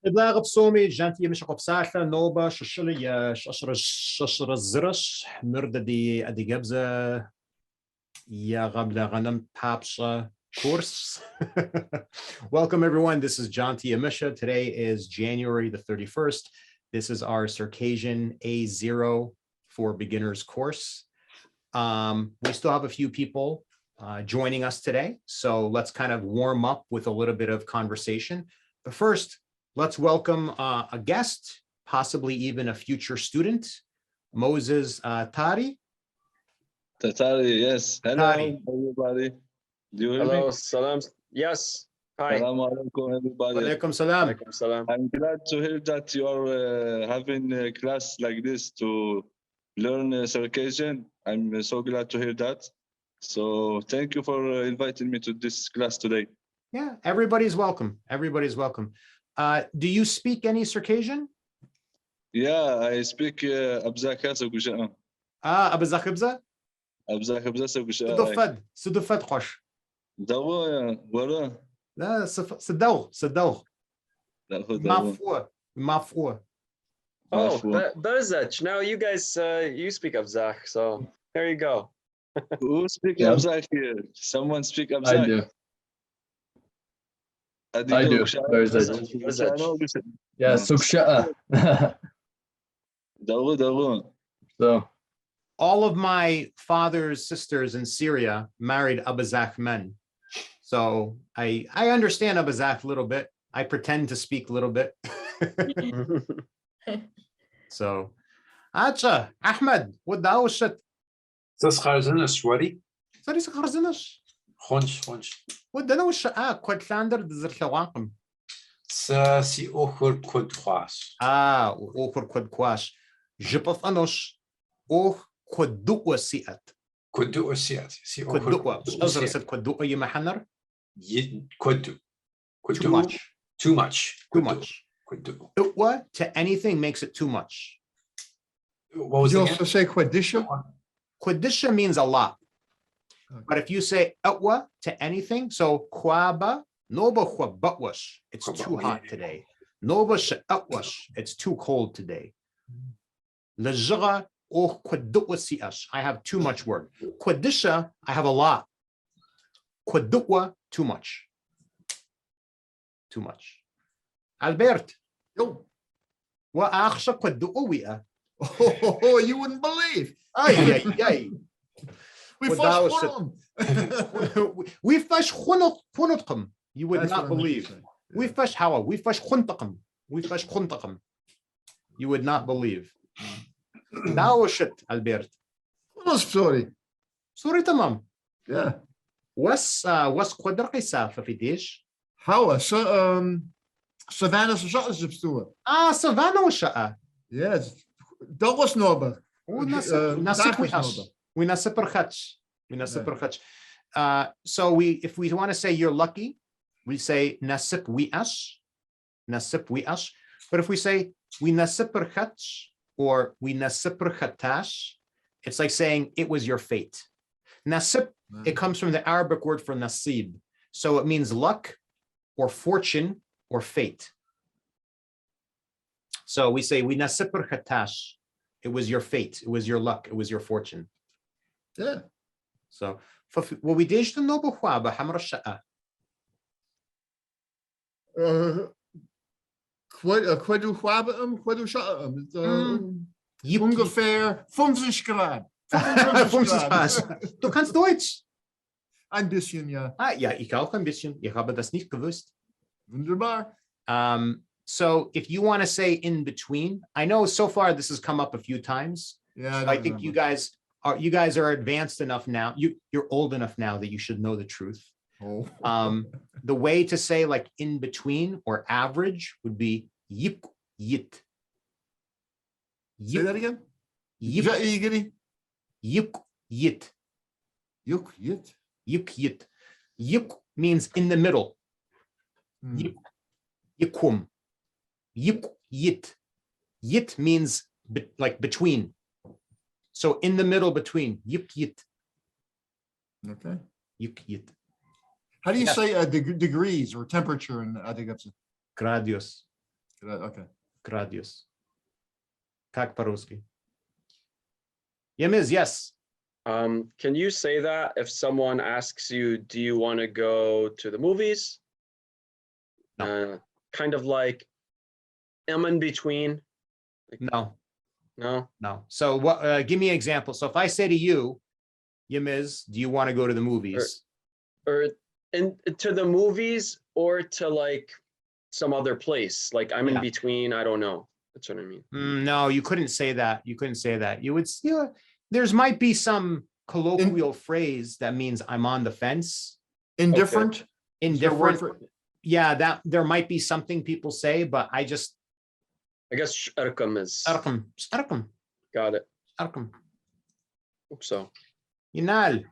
Idlagab somi janti mishakop sala noba shashili shashra zirish murda di adigabza yagabla ganam papsha course. Welcome everyone. This is Janti Amisha. Today is January the 31st. This is our Circassian A0 for beginners course. We still have a few people joining us today, so let's kind of warm up with a little bit of conversation. But first, let's welcome a guest, possibly even a future student, Moses Tari. Tatari, yes. Hello, Tari. everybody. Do you hear Hello, me? salam. Yes. Hi. Salam alaikum, everybody. Walaikum salam. Alaikum salam. I'm glad to hear that you are having a class like this to learn Circassian. I'm so glad to hear that. So thank you for inviting me to this class today. Yeah, everybody's welcome. Everybody's welcome. Do you speak any Circassian? Yeah, I speak Abzaka Sakusha. Abazakibza? Abzaka Sakusha. Sudufad khosh. Dawa, wara. لا صدوق مفهوم. Oh, Bezach. Now you guys, you speak Abzak, so there you go. Who speak Abzak here? Someone speak Abzak? I do. I do. Bezach. Yeah, Suksha. So All of my father's sisters in Syria married Abazak men. So I understand Abazak a little bit. I pretend to speak a little bit. So, Acha, Ahmed, what thou shit? تسخرزنش وري Sorry, Sakharzinush. خونش What the no shit? Quite slander the Zerkawakum. سي اوخر كود خواس Okur quad quash. Jipov Anosh. Oh, quadua siat. كودو اسيات سي Quadua. اوخر Azra said quadua yimahanar. كودو Too much. too much Too much. كودو What to anything makes it too much. what was Did you it also say quadisha? Quadisha means a lot. But if you say atwa to anything, so kwaba, noba kwabutwash, it's too hot today. Noba atwash, it's too cold today. Lajra or kwadutwasiash, I have too much work. Quadisha, I have a lot. Quadutwa, too much. Too much. Albert, Yo. wa akhsha quadutwia. Oh, you wouldn't believe. Ay, ay, We Well, first that won. we fash khunutkum. You would That's not what I meant to believe. say. We fash hawa. We fash khuntakum. We fash khuntakum. You would not believe. Now shit, Albert. Sorry. Sorry, tamam. Yeah. Was qadr qisa fi dish? How? So, Savannah's shot is obscure. Savannah wa sha'a. Yes. Douglas Norber. We nasip khach. We nasip khach. So if we want to say you're lucky, we say nasip we ash. Nasip we ash. But if we say we nasip khach or we nasip khatash, it's like saying it was your fate. Nasib, it comes from the Arabic word for nasib. So it means luck or fortune or fate. So we say we nasib khatash. It was your fate. It was your luck. It was your fortune. Yeah. So what we did to know before, hamra sha'a. Quadu sha'am. Ungefähr 50 Grad. 50 Grad. Du kannst Deutsch. Ein bisschen, ja. Ja, ich auch ein bisschen. Ich habe das nicht gewusst. Wunderbar. So if you want to say in between, I know so far this has come up a few times. Yeah, I think you guys are advanced enough now. You're old enough now that you should know the truth. Oh. The way to say like in between or average would be yip yit. Say that again? Yip yip yit. Yuk yit. Yip yit. Yip means in the middle. Yip yikum. Yip yit. Yit means like between. So in the middle between. Yip yit. Okay. Yip yit. How do you say degrees or temperature in Adigapsa? Gradius. Okay. Gradius. Как по-русски? Yemiz, yes. Can you say that if someone asks you, do you want to go to the movies? No. Kind of like, am in between. No, No. no. So what? Give me an example. So if I say to you, Yemiz, do you want to go to the movies? Or to the movies or to like some other place. Like I'm in Yeah. between. I don't know. That's what I mean. No, you couldn't say that. You couldn't say that. You would, there's might be some colloquial phrase that means I'm on the fence. Indifferent. Is there a word Indifferent. for- Yeah, that there might be something people say, but I guess Sh'arkam is. Starkum. Got it. Hope So. Yinal.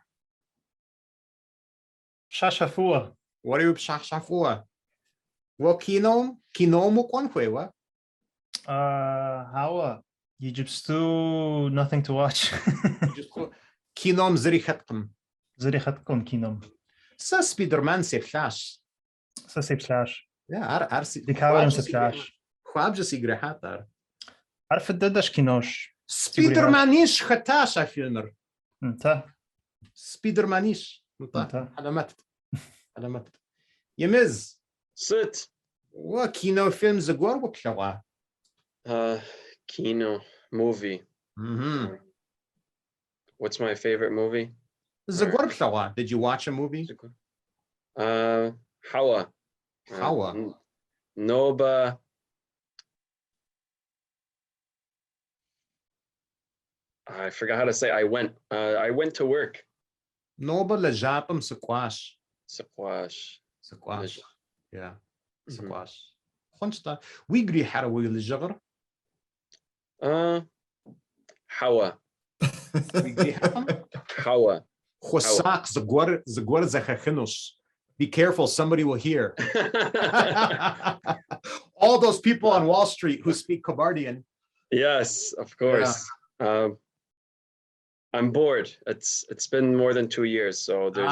Shashafua. What are you b'shachshafua? What kinom mo konhuewa? Hawa. Egypt's too nothing to watch. Kinom zrichatkum. Zurichatkum kinom. Sa Spiderman se flash. Ça c'est flash. Yeah, arsi. The coward se flash. Chwab just igrehatar. عارف الددش كينوش. Spidermanish khatash filmer. انت Spidermanish. انت علامات. Yemiz. Sit. What kino film zagor wukhlawa? Kino movie. What's my favorite movie? Zagor wukhlawa. Did you watch a movie? Hawa. Hawa. Noba. I forgot how to say I went to work. Noba lejapam sakwash. Sakwash. Sakwash. Yeah. Mhm. Sakwash. Khonsta. We gri harawi lejagar. Hawa. We gri hapam. Hawa. Khosak zagor zakhachinos. Be careful, somebody will hear. All those people on Wall Street who speak Kabardian. Yes, of course. I'm bored. It's been more than 2 years, so there's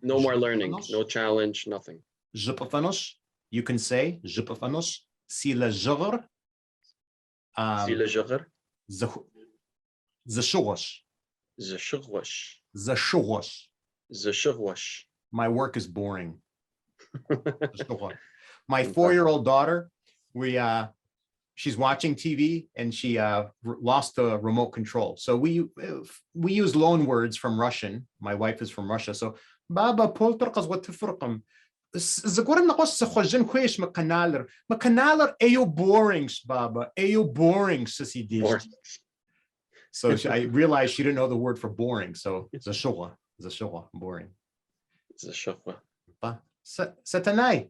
no more learning, no challenge, nothing. Jipafanos, you can say Jipafanos, si le jagar. Si le jagar. Zashuwash. Zashugwash. Zashuwash. Zashugwash. My work is boring. My 4-year-old daughter, she's watching TV and she lost the remote control. So we use loan words from Russian. My wife is from Russia. So Baba polterkas what tifurqam. Zagwaran naqos sakhojin khuish makanaler. Makanaler ayo boring Baba. Ayo boring sissy dish. So I realized she didn't know the word for boring. So zashuwa, boring. Zashugwa. Satanai.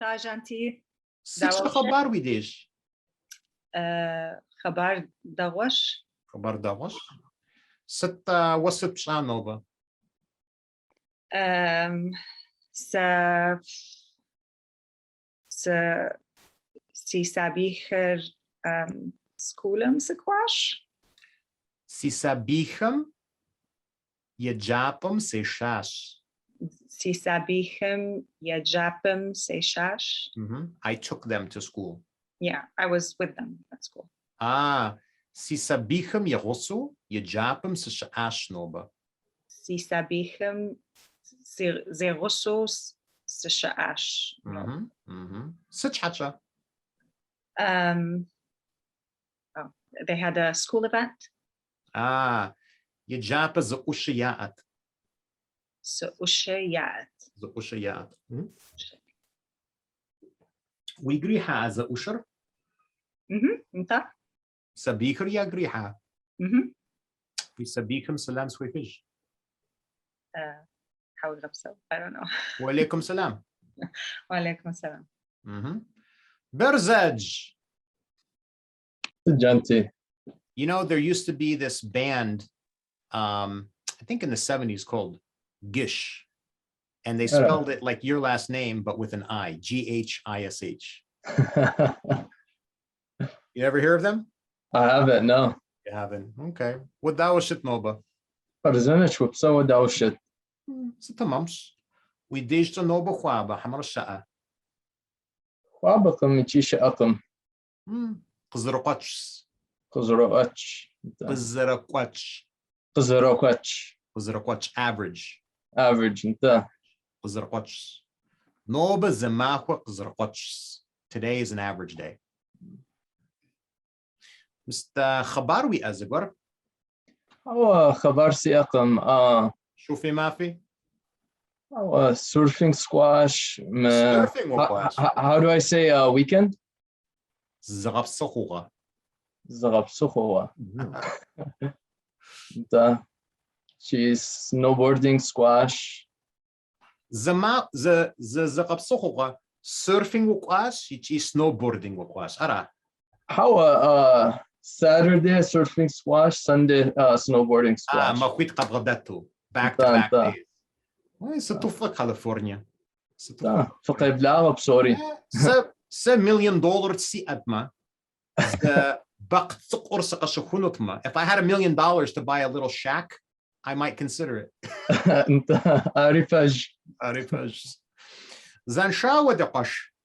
Tajanti. Six khabar we dish. Khabar dawash. Khabar dawash. Sit what's it pshanova? Si sabicher skulum sekwash. Si sabichem yejapam se shash. Si sabichem yajapim seishash. I took them to school. Yeah, I was with them at school. Si sabichem yerosu yejapam se shash noba. Si sabichem zerosos seshaash. Such hacha. They had a school event. Yejapa ze ushayaat. So ushayat. The ushayat. We griha as a usher. Sabicher ya griha. We sabichem salam swifish. How would so? I don't know. Wa alaikum salam. Wa alaikum salam. Berzaj. Janti. You know, there used to be this band, I think in the 70s called Gish. And they spelled it like your last name, but with an I, Ghish. You ever hear of them? I haven't, no. You haven't. Okay. What that was shit noba. Barzanet وبسوى دوشت. Sitamams. We digital noba khwaba hamar sha'a. وعبكم يتشيش أقم قزرقوتش قزروقاتش قزرقوتش قزروقاتش قزرقوتش average average انت قزرقوتش نوبة زماخو قزرقوتش. Today is an average day. مست خباروي أزقر هو خبر سياقم شوفي ما في هو surfing squash surfing وقواش how do I say weekend زغب صخوغة زغب سخوة انت she's snowboarding squash زما زغب صخوغة surfing وقواش يجي snowboarding وقواش أرى how Saturday surfing squash Sunday snowboarding squash ما خويت قد غدته back to انت back days. وين ستوفى كاليفورنيا فقيب لاغب سوري س $1 million تسي أدما بقت قرص قشخونتما. If I had $1 million to buy a little shack, I might consider it. انت عارفش عارفش زين شاو دقش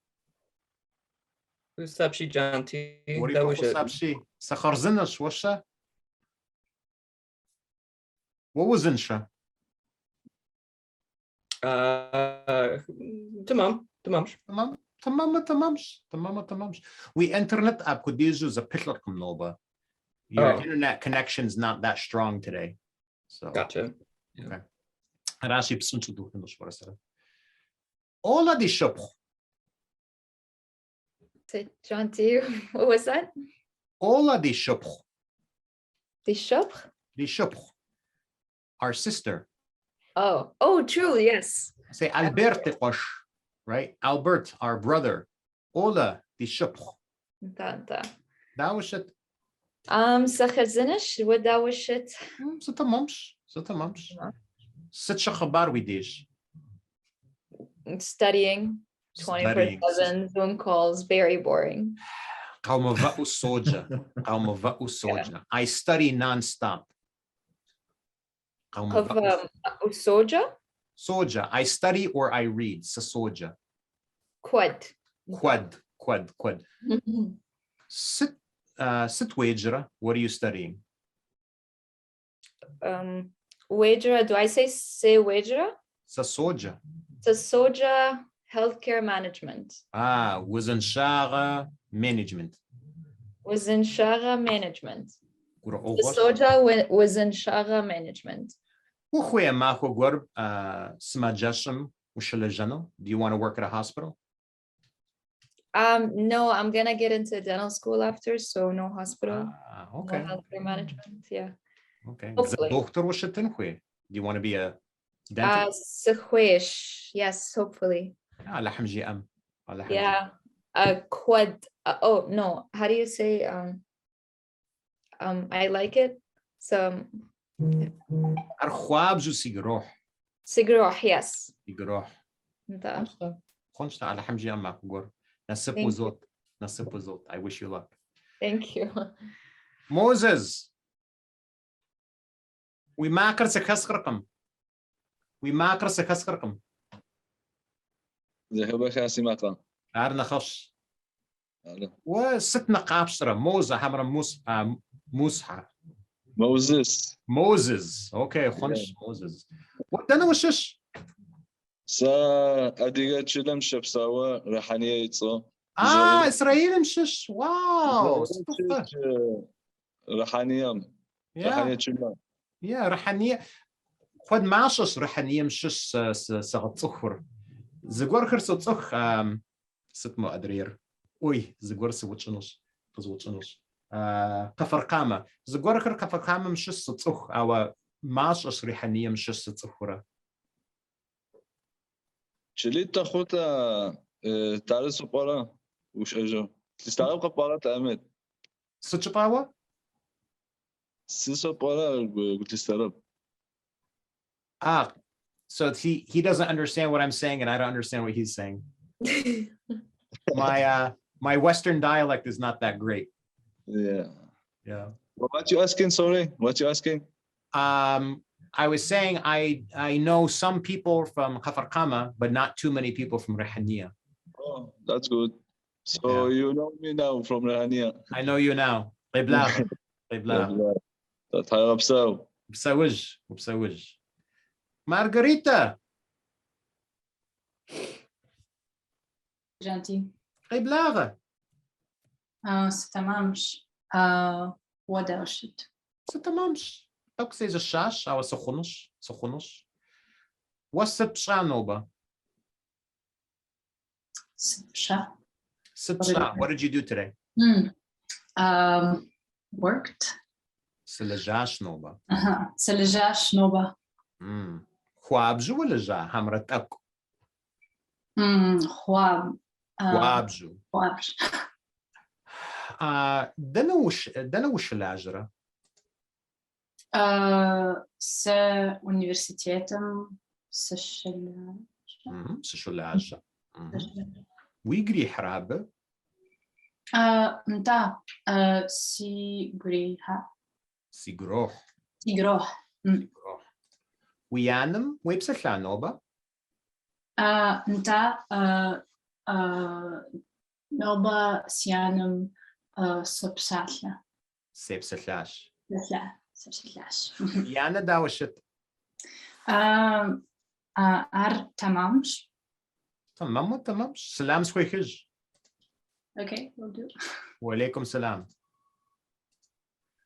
Usapshi Janti. That وريكو was it. خصابشي سخرزنش وشا ووزنشا Tamam. تمام تمامش we internet app could use a picture from Nova. Your internet connection's not that strong today, so Gotcha. okay. راشي بسنشو دو هندوش ورسالة Ola di shopro Janti, what was that? Ola di shopro The shop? di shopro our sister. Oh, true, yes. Say Albert Tekosh, right? Albert, our brother. Ola di shopro. That. That was it. Sakhazinish, what that was shit. Satamams. Such a khabar we dish. Studying 24/7 Zoom calls, very boring. Soja. I study non-stop. Of Usoja? Soja. I study or I read. Soja. Quad. Sit wajra. What are you studying? Wajra, do I say wajra? Soja. Soja healthcare management. Wuzanshara management. Wuzanshara management. Soja Wuzanshara management. Do you want to work at a hospital? No, I'm gonna get into dental school after, so no hospital. Okay. No healthcare management, yeah. Okay. Hopefully. Do you want to be a dentist? Yes, hopefully. Yeah. Quad. Oh no, how do you say? I like it. So. Sigroh, yes. I wish you luck. Thank you. Moses. We makar sekaskarkam. ذهب خاسمة. عارنا خش. وستنا قابشرة موزة حمرا Moses. Okay, خنش Moses. ودنا وشش. أديك شلم شبساوة رحانية يتصو. إسرائيل مشش. واو. رحانية شلم. يا رحانية. خد معشش رحانية مشش سغتصخر. زغور خرسو تصخ ستمو أدرير. أوي زغور سوتشنوش. كفرقامة. زغور خر كفرقامة مشش تصخ أو معشش رحانية مشش تصخرة. شليت تاخوتا تعرس قبارة وش أجو. تستعرب قبارة تأمد. ستشباوة؟ سيسو قبارة قلت تستعرب. So he doesn't understand what I'm saying, and I don't understand what he's saying. My Western dialect is not that great. Yeah. What you asking? Sorry, what you asking? I was saying I know some people from Kafar Kama, but not too many people from Rehaniya. Oh, that's good. So you know me now from Rania. I know you now. قبلاغ. قبلاغ. تتحرب سو. بسوج. Margarita. جانتي قبلاغ. ستمامش وداشت ستمامش. تقصي الشاش أو سخنش. وسبشا نوبة. سبشا Sipsha. What did you do today? worked سلجاش نوبة. سلجاش نوبة خوابجو ولا جا حمرت أكو؟ خواب خوابجو. خوابج دنوش الأجرة. س universitetem سشلاجة. ويجري حرابة. نتا سيغريها سيجروح. سيغروح ويانم ويبسلها نوبة. نتا نوبة سيانم سبساتلا سيبسلاش. لا سبساتلاش يانا داوشت. تمامش تمام. سلام سويخج. okay we'll do وعليكم سلام.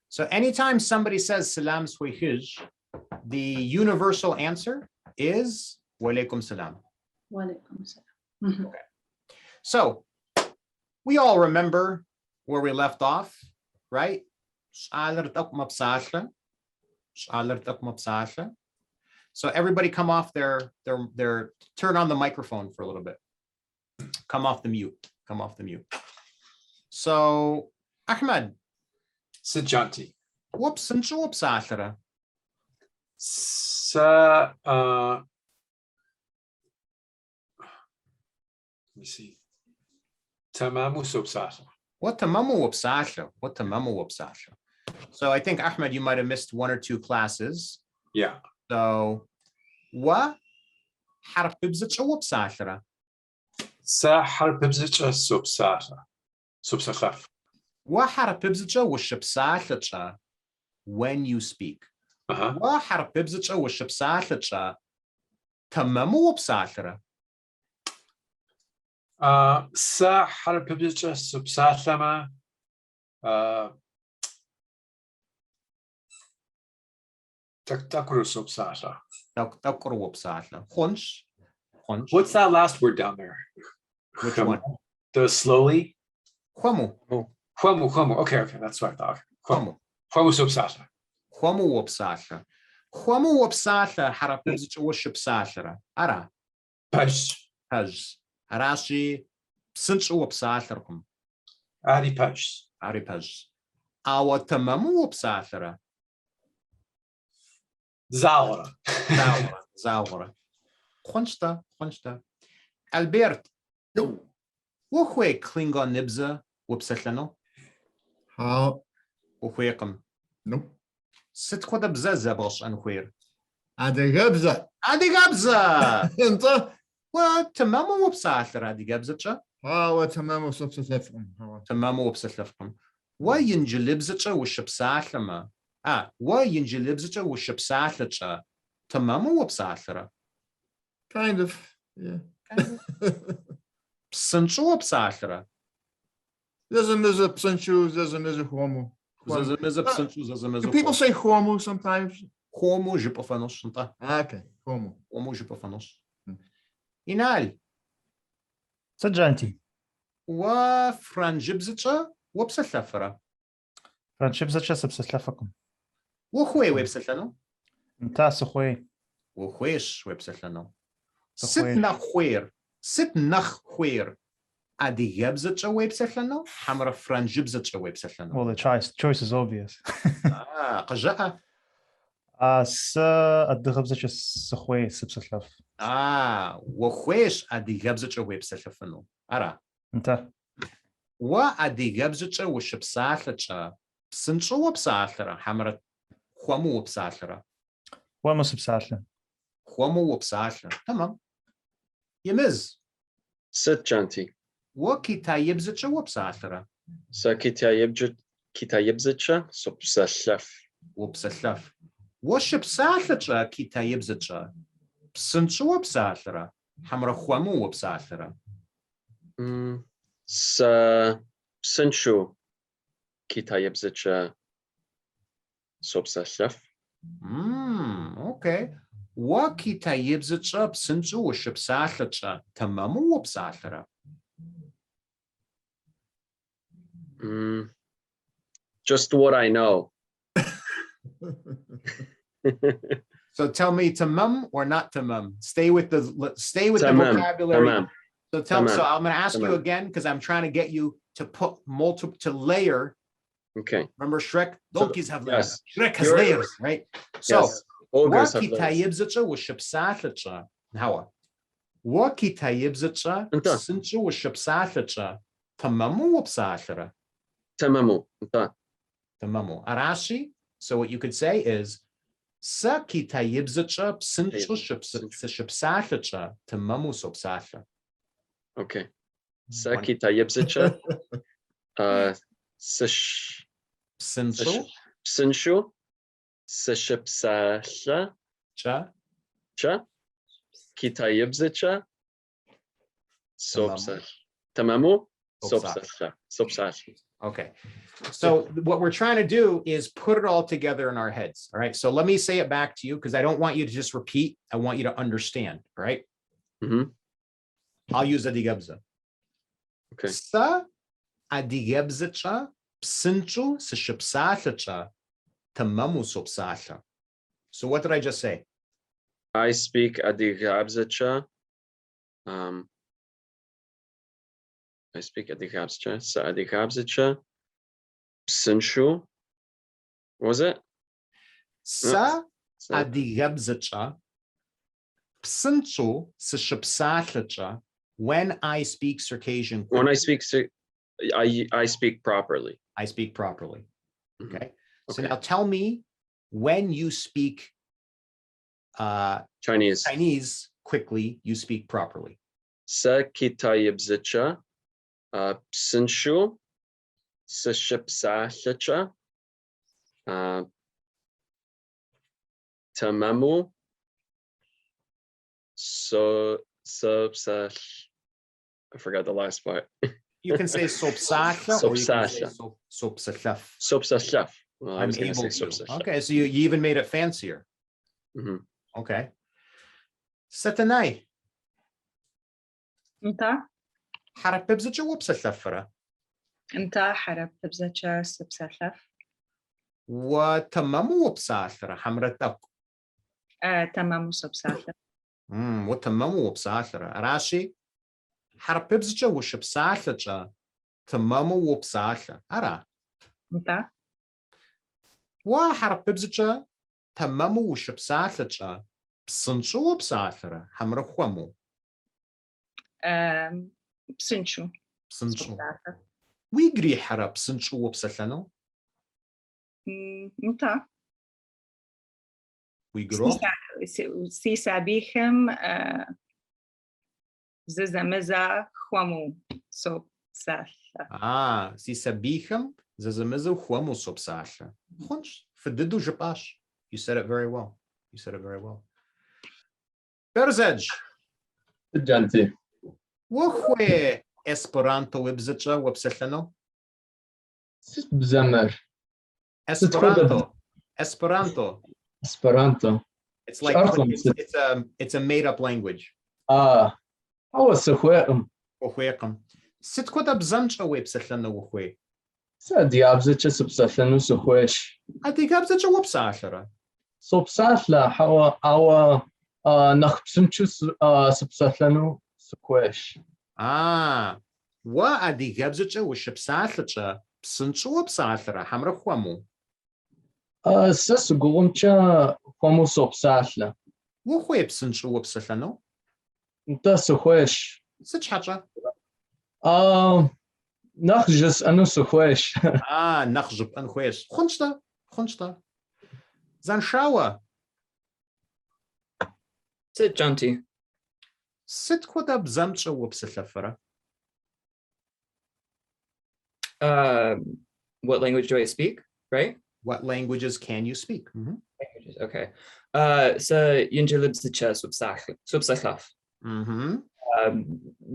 So anytime somebody says salam swikhij, the universal answer is walaikum salam. وعليكم السلام. Okay. So we all remember where we left off, right? So everybody come off their turn on the microphone for a little bit. Come off the mute. So Ahmed. Sijanti. Whoops and whoops ashara. Let me see. Tamamu subsasha. What tamamu whoops. So I think Ahmed, you might have missed one or two classes. Yeah. So what harf bibzich whoops ashara? Sa harf bibzich subsasha. Subsachaf. What harf bibzich wishipsasha when you speak? What harf bibzich wishipsasha? Tamamu whoops ashara. Sa harf bibzich subsashama. Takuru subsasha. Takuru whoops. Hunch. What's that last word down there? Which one? The slowly. Huamu. Okay, that's what I thought. Huamu subsasha. Huamu whoops. Harap bibzich wishipsasha. Ara. Paj. Arashi. Sinch whoops. Ari paj. Awa tamamu whoops. Zaura. Khunsta. Albert. No. Wuhwe Klingon nibza whoops. How? Wuhwekum. No. Sit kwada bza zabosh anhuir. Adigabza. Inta. What tamamu whoops adigabza? How tamamu subsatefum. Tamamu whoops. Wa yinjilibza wishipsalama. Wa yinjilibza wishipsalcha. Tamamu whoops. Kind of, yeah. Psanchu whoops. There's a psanchu, there's a huomu. People say huomu sometimes. Huomu jipofanos. Okay, huomu. Huomu jipofanos. Inal. سجانتي. وفرنجبزتشا وبسلفرة. فرنشبزتشا سبسلفكم. وخوي وبسلفنو. انتا سخوي. وخويش وبسلفنو. ست نخ خوير. أدي جبزتشا وبسلفنو. حمرا فرنجبزتشا وبسلفنو. Well, the choice is obvious. قجاء. الدغبزتشا سخوي سبسلف. وخويش أدي جبزتشا وبسلفنو. أرى. انت. وأدي جبزتشا وشبسالتشا. سنشو وبسالترا. حمرا خوامو وبسالترا. وما سبسالترا. خوامو وبسالترا. تمام. يمز. Sit Janti. وكتايبزتشا وبسالرة. كتايبزتشا سبسلف. وبسلف. وشبسالتشا كتايبزتشا. بسنشو وبسالرة. حمرا خوامو وبسالرة. بسنشو كتايبزتشا سبسلف. اوكي. وكتايبزتشا بسنشو وشبسالتشا. تمامو وبسالرة. Just what I know. So tell me tamam or not tamam. Stay with the Tamam, vocabulary. tamam. So I'm going to ask you again because I'm trying to get you to put to layer. Okay. Remember Shrek? Donkeys have layers. Yes. Shrek has layers, right? So Yes. Ogres have layers. wakitayibzitcha washipsatlicha. How? Wakitayibzitcha sinchu washipsatlicha. Tamamu wapsatlira. Tamamu. Tamamu. Arashi. So what you could say is sa kitayibzitcha sinchu shipsatlicha. Tamamu sopsatla. Okay. Sa kitayibzitcha. Sinchu. Sishipsatla. Cha. Kitayibzitcha. Sopsatla. Tamamu. Sopsatla. Okay. So what we're trying to do is put it all together in our heads. All right. So let me say it back to you because I don't want you to just repeat. I want you to understand. All right. I'll use adigabza. Okay. Sa adigabzacha psinchu sishipsatlacha tamamu sopsatla. So what did I just say? I speak adigabzacha. I speak adigabzacha. Sa adigabzacha. Psinchu. Was it? Sa adigabzacha psinchu sishipsatlacha. When I speak Circassian. When I speak, I speak properly. I speak properly. Okay. So now tell me when you speak Chinese quickly, you speak properly. Sa kitayibzicha, psinshu, sishipsatlicha, tamamu, I forgot the last part. You can say sopsatla or you can say sopsatlaf. Sopsatlaf. Well, I'm able to. Okay, so you even made it fancier. Okay. Satanai. انت حرب ببزتش وبسلفرة. انت حرب ببزتش سبسلف. وتمامو وبسالفرة حمرتك. تمامو سبسلف. وتمامو وبسالفرة. راشي حرب ببزتش وشبسالفرة. تمامو وبسالفرة. أرا. انت. وحرب ببزتش تمامو وشبسالفرة. بسنشو وبسالفرة. حمرخوامو. بسنشو. بسنشو. ويجري حرب بسنشو وبسلانو. انت. ويجرو. سي سابيخم ززمزا خوامو صوب سالة. سي سابيخم ززمزا خوامو صوب سالة. خونش فددو جباش. You said it very well. You said it very well. Berzej. Janti. وخوي Esperanto وبزتشا وبسلانو. بزمر. Esperanto. It's like it's a made-up language. هو سخويم. وخويكم. ست كودا بزمشا وبسلانو وخوي. ساديابزتش سبسلانو سخويش. أديابزتش وبسالرة. سبسالة هو نخبسنشو سبسلانو سخويش. وأديابزتش وشبسالة. بسنشو وبسالرة حمرا خوامو. سس قومشا خوامو سبسالة. وخوي بسنشو وبسلانو. انت سخويش. ست حاجة. نخجس أنو سخويش. نخجب أنو خويش. خونشتا. زانشاوا. ست جانتي. ست كودا بزمشا وبسلفرة. what language do I speak, right? What languages can you speak? Languages, okay. So yinjalibsicha subsachlaf.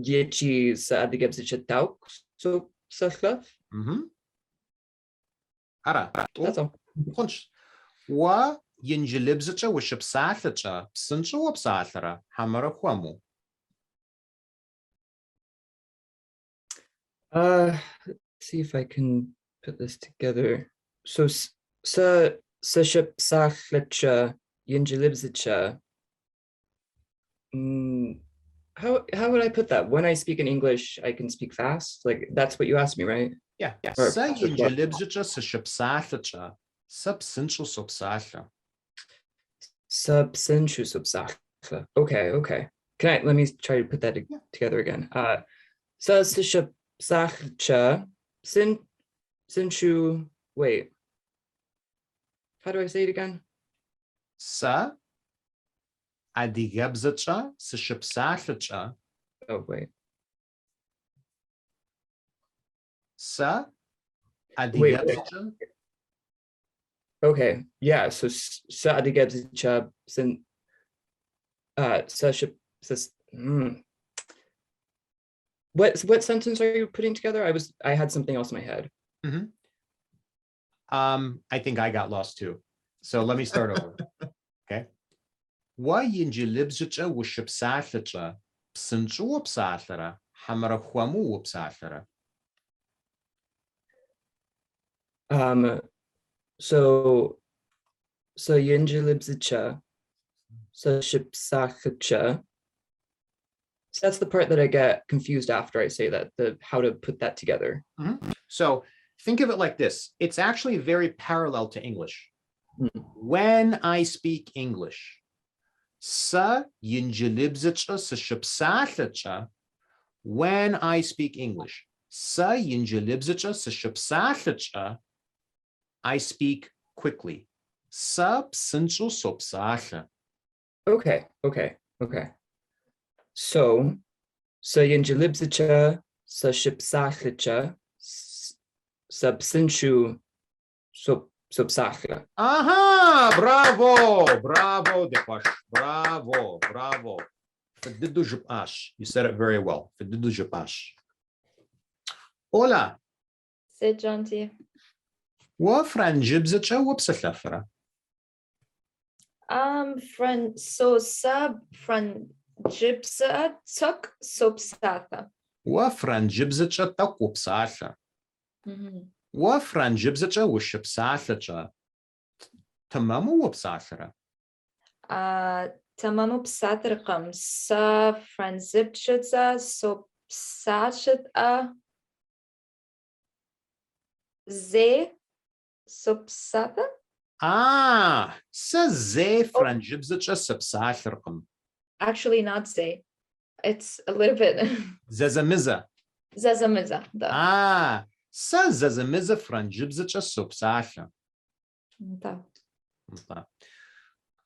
Yechi sa adigabsicha tauk subsachlaf. Ara. That's all. Punch. Wa yinjalibsicha wishipsachacha psincha wapsachara hamara kwamu. Let's see if I can put this together. So sa shipsachlacha yinjalibsicha. How would I put that? When I speak in English, I can speak fast. Like that's what you asked me, right? Yeah. Sa yinjalibsicha sa shipsachacha subsinchal subsachla. Subsinchu subsachla. Okay. Let me try to put that together again. Sa shipsachcha sinchu. Wait. How do I say it again? Sa adigabzacha sa shipsachacha. Oh wait. Sa adigabzacha. Okay. Yeah. So sa adigabzacha sin sa ship. What sentence are you putting together? I had something else in my head. I think I got lost too. So let me start over. Okay. Wa yinjalibzacha wishipsachacha psinchu wapsachara hamara kwamu wapsachara. So yinjalibzacha sa shipsachacha. So that's the part that I get confused after I say that, how to put that together. So think of it like this. It's actually very parallel to English. When I speak English, sa yinjalibzacha sa shipsachacha. When I speak English, sa yinjalibzacha sa shipsachacha, I speak quickly. Sa psinchal sopsacha. Okay. So yinjalibzacha sa shipsachacha subsinchu subsachla. Aha! Bravo! Depash. Bravo. Fadidu jupash. You said it very well. Fadidu jupash. Hola. C'est gentil. Wa franjibzacha wapsachafra. So sub franjibza tuk subsatha. Wa franjibzacha tak wapsacha. Wa franjibzacha wishipsacha. Tamamu wapsachara. Tamamu psatrqam sa franjibza subsachat ze subsatha. Sa ze franjibzacha subsacharqam. Actually, not ze. It's a little bit. Zazamiza. Zazamiza. Sa zazamiza franjibzacha subsacha.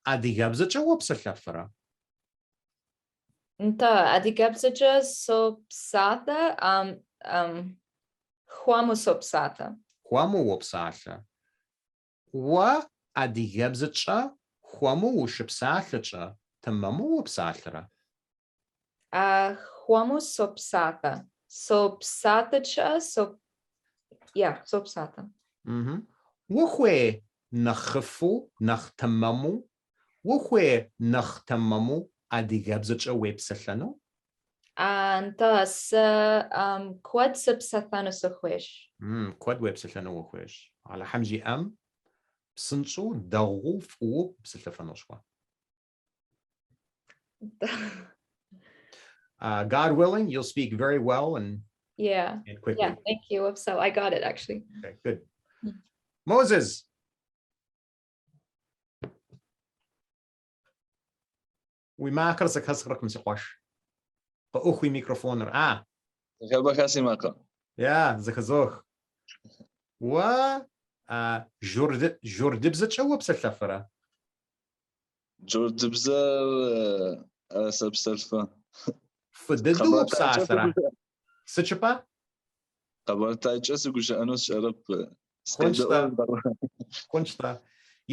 Adigabzacha wapsachafra. Adigabzacha subsatha. Huamu subsatha. Huamu wapsacha. Wa adigabzacha huamu wishipsacha. Tamamu wapsachara. Huamu subsatha. Subsatacha subsatha. Wahwe nachifu nachtamamu. Wahwe nachtamamu adigabzacha websachano. Anta sa quad subsathano sukhwish. Quad websachano wahwish. Ala hamji am. Sinchu dawu fu bsachafanoshwa. God willing, you'll speak very well and quickly. Yeah, thank you. So I got it actually. Okay, good. Moses. We makar sa kasrakum sa kwash. Paukwi microphone. Yeah, zakazoch. Wa jordibzacha wabsachafara. Jordibza subsalfa. Fadidu wabsachara. Sichapa? You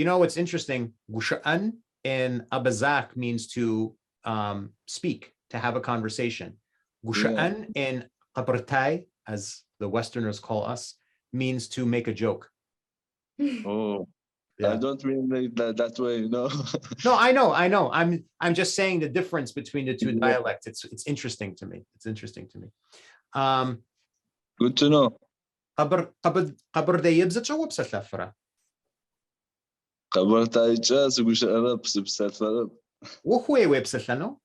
know what's interesting? Gusha'an in Abazak means to speak, to have a conversation. Gusha'an in Qabartai, as the Westerners call us, means to make a joke. Oh, yeah. I don't mean that way, you know. No, I know. I'm just saying the difference between the two dialects. It's interesting to me. It's interesting to me. Good to know. Qabartai bzatcha wabsallafra. Qabartai jas gush Arab subsatfarab. Wuhwe websallano?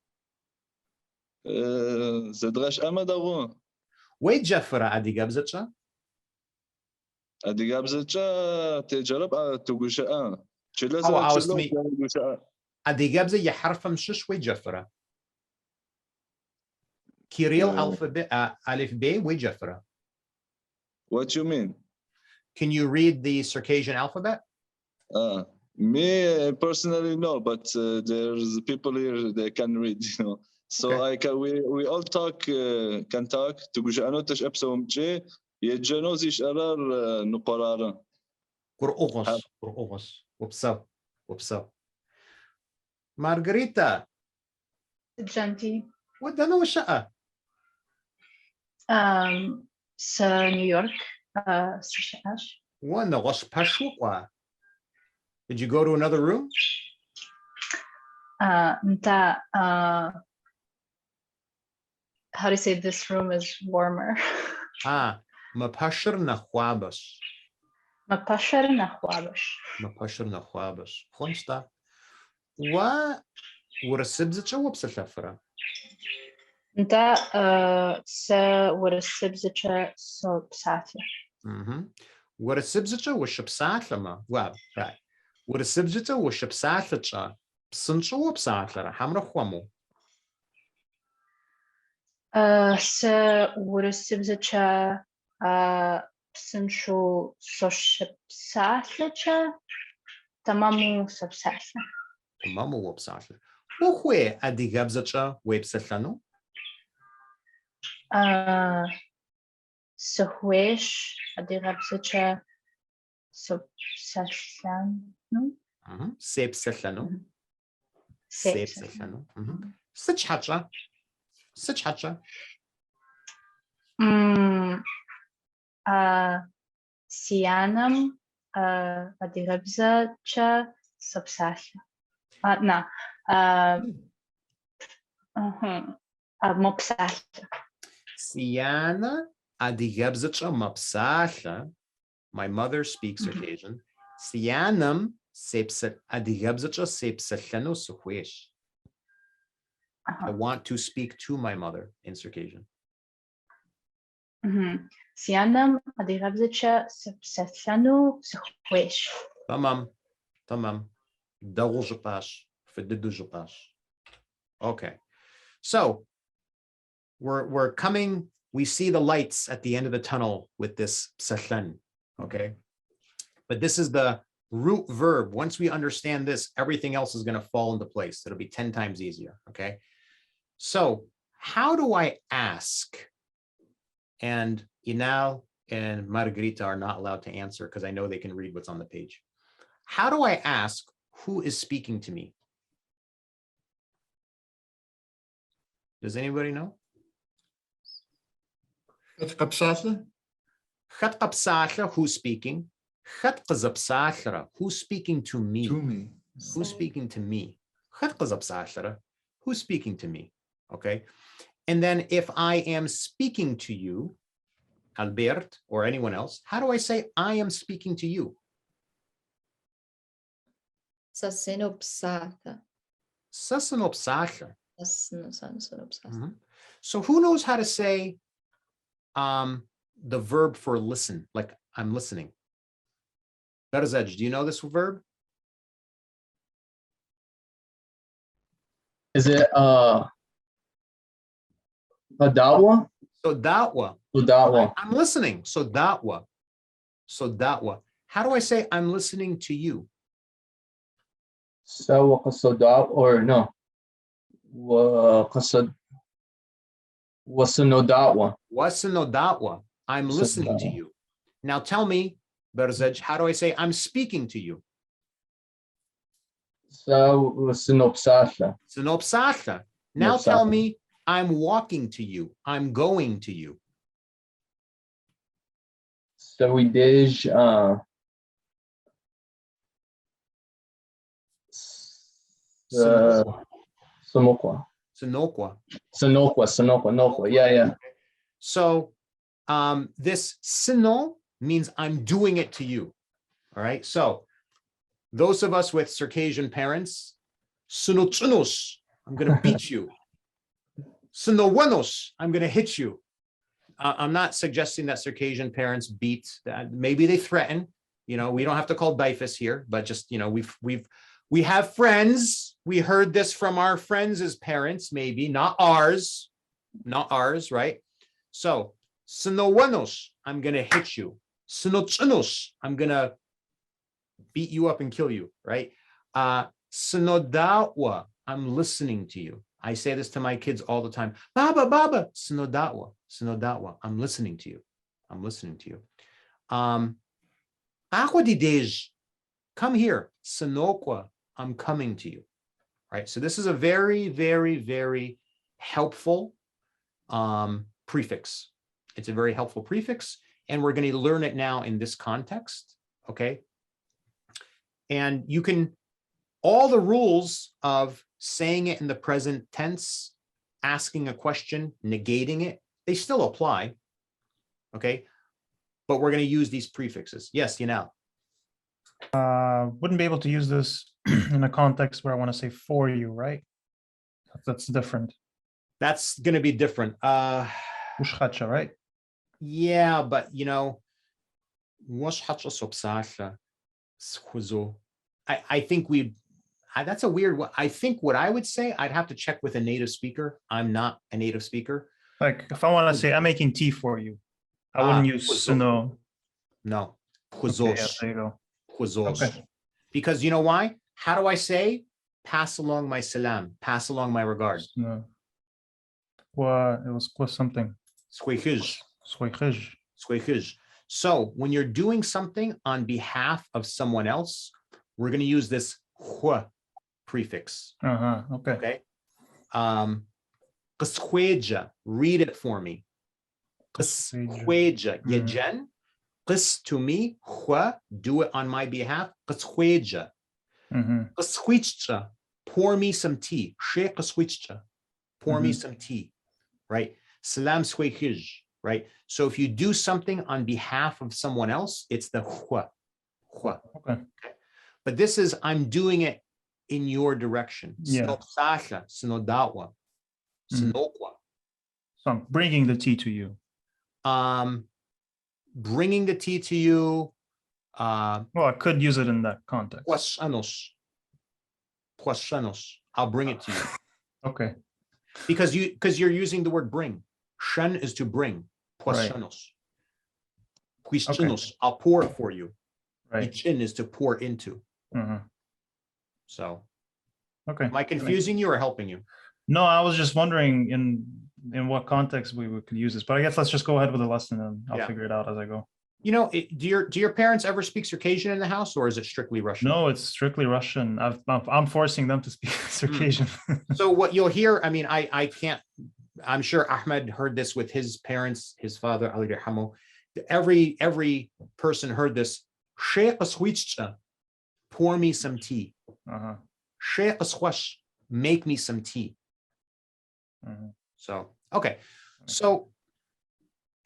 Zadrash amadaro. Wait Jafra adiga bzatcha? Adiga bzatcha tejarab tugusha. Adigabza yaharfam shish Jafra. Kirill alphabet alif be Jafra. What you mean? Can you read the Circassian alphabet? Me personally no, but there's people here they can read, you know. So okay. We all talk can talk. Tugusha anotash epsomche yejanozish arar nuqarara. Qur'ogos. What's Margarita. Janti. What the no sha'a? New York. One the was pashukwa. Did you go to another room? How do you say this room is warmer? Mapashar na khwabas. Mapashar na khwabas. Mapashar na khwabas. Khonsta. Wa ورسبزتشا وبسلافرا. Nta sa ورسبزتشا so psatla. ورسبزتشا وشبساتلا ما. Wow, right. ورسبزتشا وشبساتلا. Psancho wopsatla. Hamra khwamu. Sa ورسبزتشا psancho so shibsatla. Tamamu subsatla. Tamamu wopsatla. Wukwe adigabzacha websatlano? Sahwesh adigabzacha subsatlano. Sepsatlano. Sepsatlano. Sichacha. Sianam adigabzacha subsatla. No. Mopsatla. Siana adigabzacha mopsatla. My mother speaks Circassian. Sianam adigabzacha sepsatlano suhwesh. I want to speak to my mother in Circassian. Sianam adigabzacha sepsatlano suhwesh. Tamam. Okay, so we're coming. We see the lights at the end of the tunnel with this psatlan. Okay, but this is the root verb. Once we understand this, everything else is going to fall into place. It'll be 10 times easier. Okay, so how do I ask? And Inal and Margarita are not allowed to answer because I know they can read what's on the page. How do I ask who is speaking to me? Does anybody know? Who's speaking? Who's speaking to me? Who's speaking to me? Who's speaking to me? Okay. And then if I am speaking to you, Albert or anyone else, how do I say I am speaking to you? Sasinopsatha. So who knows how to say the verb for listen, like I'm listening? Berzej, do you know this verb? Is it a da'wa? So da'wa. I'm listening. So da'wa. How do I say I'm listening to you? So or no? Wasanoda'wa. I'm listening to you. Now tell me, Berzej, how do I say I'm speaking to you? Synopsatha. Synopsatha. Now tell me I'm walking to you. I'm going to you. Sawidej. Sonokwa. Sonokwa. Yeah. So this sino means I'm doing it to you. All right. So those of us with Circassian parents, sunotsunos, I'm going to beat you. Sunowanos, I'm going to hit you. I'm not suggesting that Circassian parents beat. Maybe they threaten. You know, we don't have to call bifus here, but just, you know, we have friends. We heard this from our friends' parents, maybe not ours, right? So, sunowanos, I'm going to hit you. Sunotsunos, I'm going to beat you up and kill you, right? Sunodawa, I'm listening to you. I say this to my kids all the time. Baba, sunodawa, I'm listening to you. Aqua di dej, come here. Sinokwa, I'm coming to you. Right. So this is a very, very, very helpful prefix. It's a very helpful prefix, and we're going to learn it now in this context. Okay. And you can, all the rules of saying it in the present tense, asking a question, negating it, they still apply. Okay. But we're going to use these prefixes. Yes, Yanal. Wouldn't be able to use this in a context where I want to say for you, right? That's different. That's going to be different. Ushchacha, right? Yeah, but you know, I think that's a weird one. I think what I would say, I'd have to check with a native speaker. I'm not a native speaker. Like if I want to say I'm making tea for you, I wouldn't use suno. No. Okay, yeah, there you go. Okay. Because you know why? How do I say pass along my salam, pass along my regard? No. Well, it was something. Squeikij. Squeikij. So when you're doing something on behalf of someone else, we're going to use this hua prefix. Okay. Qasqueja, read it for me. Qasqueja, yejen. Qis to me, hua, do it on my behalf. Qasqueja. Qasquicha, pour me some tea. She qasquicha, pour me some tea. Right? Salam squeikij. Right? So if you do something on behalf of someone else, it's the hua. Okay. But this is, I'm doing it in your direction. Sinopsasha, sinodatwa, sinokwa. So I'm bringing the tea to you. Bringing the tea to you. Well, I could use it in that context. Poissanos. I'll bring it to you. Okay. Because you're using the word bring. Shen is to bring. Poissanos. Puischinos. I'll pour it for you. Right. Ichin is to pour into. So. Okay. Am I confusing you or helping you? No, I was just wondering in what context we could use this, but I guess let's just go ahead with the lesson and I'll figure it out as I go. You know, do your parents ever speak Circassian in the house, or is it strictly Russian? No, it's strictly Russian. I'm forcing them to speak Circassian. So what you'll hear, I mean, I can't, I'm sure Ahmed heard this with his parents, his father, Ali Rahamo. Every person heard this. Pour me some tea. Make me some tea. So, okay. So,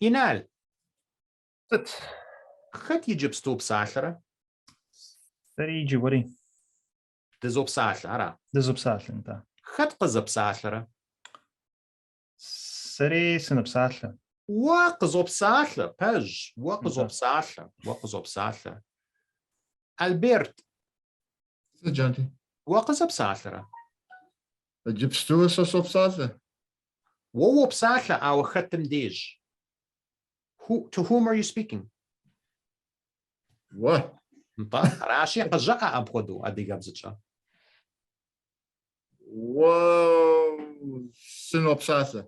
Inal. Khat yijib stop sachara? Very jibari. Dizop sachara. Dizop sachara. Khat qazab sachara. Seri sinab sachara. Waqazop sachara. Pej. Waqazop sachara. Albert. Janti. Waqazab sachara. Jibstu sasop sachara. Wop sachara our khatim dej. To whom are you speaking? What? Whoa. Synopsasa.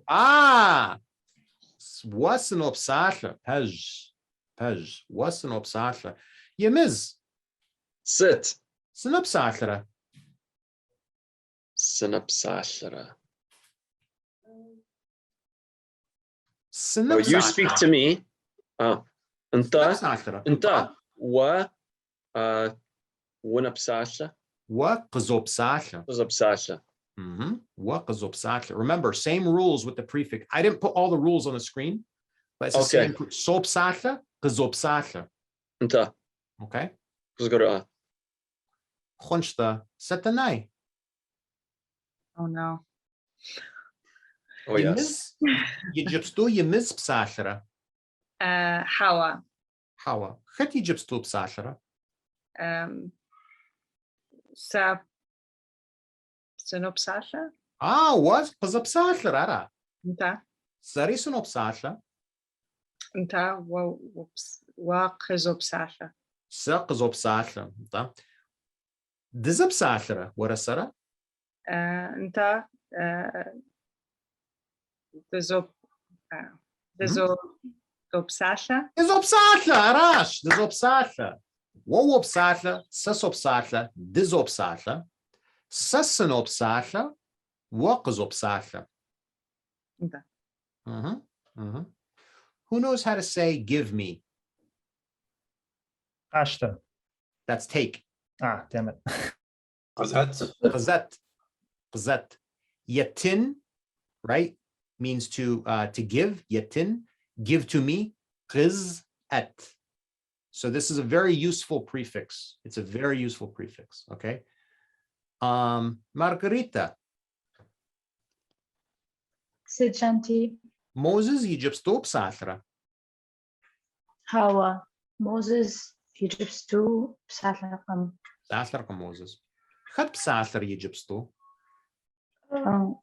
وسنوبساثة pej وسنوبساثة يمز Sit. سنوبساثة Synapsashara. سنوبساثة Oh, you speak to me. Oh. Anta. سنوبساثة Anta. Wa. Winapsasha. وقزوبساثة Zopsasha. وقزوبساثة. Remember, same rules with the prefix. I didn't put all the rules on the screen, but it's the Okay. same. Sopsatha, qazopsatha. Anta. Okay. Kuzgara. Khonshta satanai. Oh no. Oh, yes. Yijipstu yimiz psathara. Hawa. Hawa. Khat yijipstu psathara. Sa Synopsasha? Was qazopsathara ara. Nta. Sari synopsatha. Nta wa qizopsasha. Sa qazopsatha. Dizopsathara. Warasara. Nta Dizopsasha. Dizopsatha arash. Dizopsatha. Wowopsatha. Sasopsatha. Dizopsatha. Sasinopsatha. Waqazopsatha. Nta. Who knows how to say give me? Ashta. That's take. Ah, damn it. Qazat. Qazat. Qazat. Yatin, right? Means to give. Yatin. Give to me. Qiz at. So this is a very useful prefix. It's a very useful prefix. Okay. Margarita. Sergeanti. Moses Egyptstop Satra. Hawa. Moses Egyptstu Psatlakam. Satra Moses. Khat Psatra Egyptsto.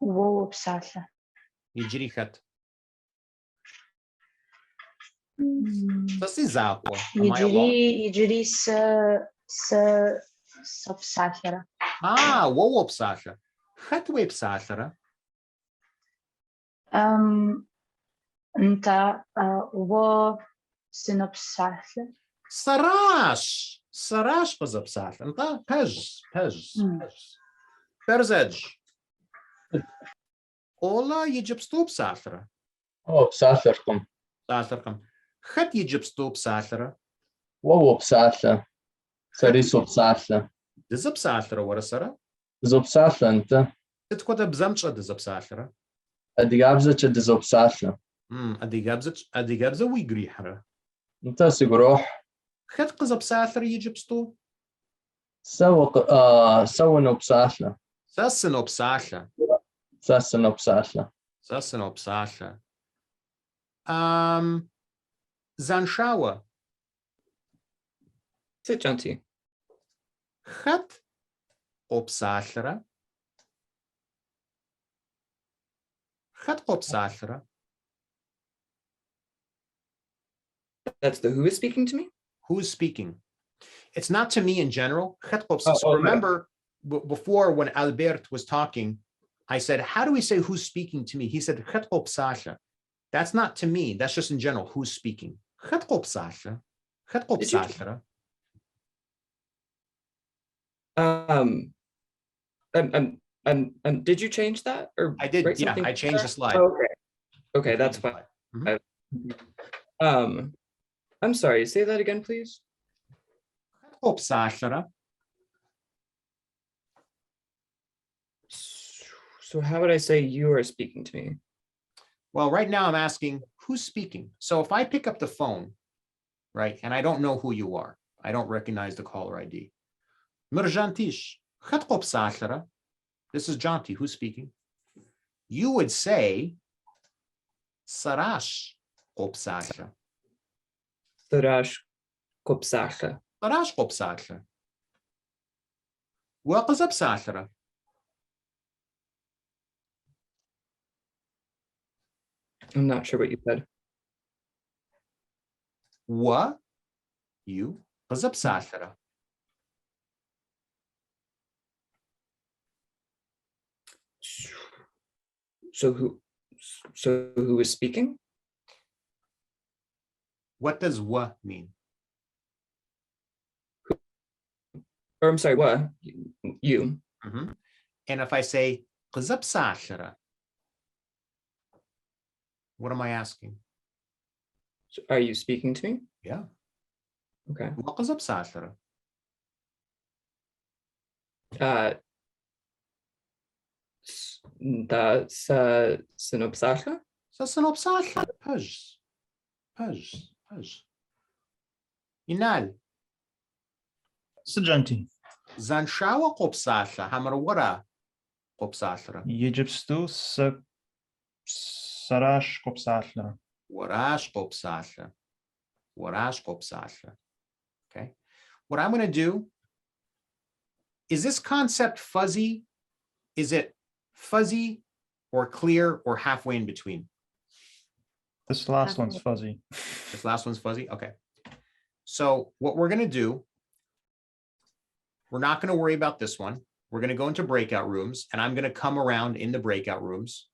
Wo Psatla. Yijri khat. Sasi Zakwa. Am I alone? Yijiri sa Psatla. Wo Psatra. Khat we Psatra. Nta wo Synopsatla. Sarash. Sarash Pazapsatra. Nta Pej. Perzej. Ola Egyptstop Satra. Psatlarkum. Satrkam. Khat Egyptstop Satra. Wo Psatla. Sariso Psatla. Dizapsatra Warasara. Zopsatla anta. Titquata Bzamcha Dizapsatra. Adigabza cha dizopsatla. Adigabza Wigrihara. Anta sigruh. Khat Qazapsatra Egyptsto. Sawano Psatla. Sasinopsatra. Sasanopsatla. Sasinopsatra. Zanshawa. Sergeanti. Khat Opsatra. Khat Opsatra. That's the who is speaking to me? Who is speaking? It's not to me in general. Khat Oh, so okay. remember before when Albert was talking, I said, how do we say who's speaking to me? He said, Khat Opsatra. That's not to me. That's just in general. Who's speaking? Khat Opsatra. Khat Opsatra. Did you change that or I did. write Yeah, something I changed the slide. Okay, that's fine. I'm sorry, say that again, please. Opsatra. So how would I say you are speaking to me? Well, right now I'm asking who's speaking. So if I pick up the phone, right, and I don't know who you are, I don't recognize the caller ID. Mirjantish, khat Opsatra. This is Janti, who's speaking? You would say Sarash Opsatra. Sarash Kopsasha. Sarash Opsatra. Waqazapsatra. I'm not sure what you said. Wa you Qazapsatra. So who is speaking? What does wa mean? Or I'm sorry, what? You. Mm-hmm. And if I say qizab sashara, what am I asking? Are you speaking to me? Yeah. Okay. Wa qizab sashara. That's synopsasha. So synopsasha. Paj. Inal. Sajanti. Zanshawa qopsasha. Hamara wara qopsashara. Yijipstu sarash kopsashla. Warash qopsasha. Warash qopsasha. Okay. What I'm going to do, is this concept fuzzy? Is it fuzzy or clear or halfway in between? This last one's fuzzy. This last one's fuzzy? Okay. So what we're going to do, we're not going to worry about this one. We're going to go into breakout rooms, and I'm going to come around in the breakout rooms.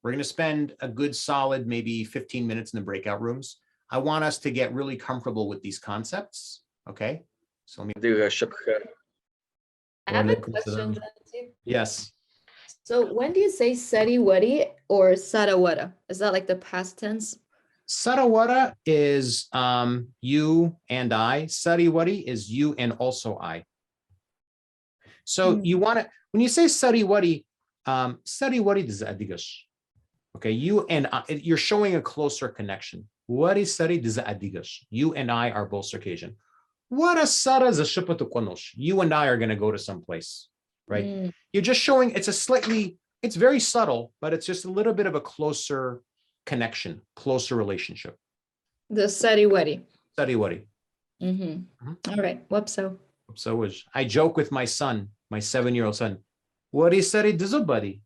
We're going to spend a good solid maybe 15 minutes in the breakout rooms. I want us to get really comfortable with these concepts. Okay. So let me do a I have a question, Janti. Yes. So when do you say sariwari or sarawara? Is that like the past tense? Sarawara is you and I. Sariwari is you and also I. So you want to, when you say sariwari, sariwari is adigas. Okay, you and I, you're showing a closer connection. Wari sari is adigas. You and I are both Circassian. Wara sara is a shipatukonosh. You and I are going to go to some place, right? You're just showing it's a slightly, it's very subtle, but it's just a little bit of a closer connection, closer relationship. The sariwari. Sariwari. All right. Whoopso. So I joke with my son, my 7-year-old son. What is sari dizo buddy?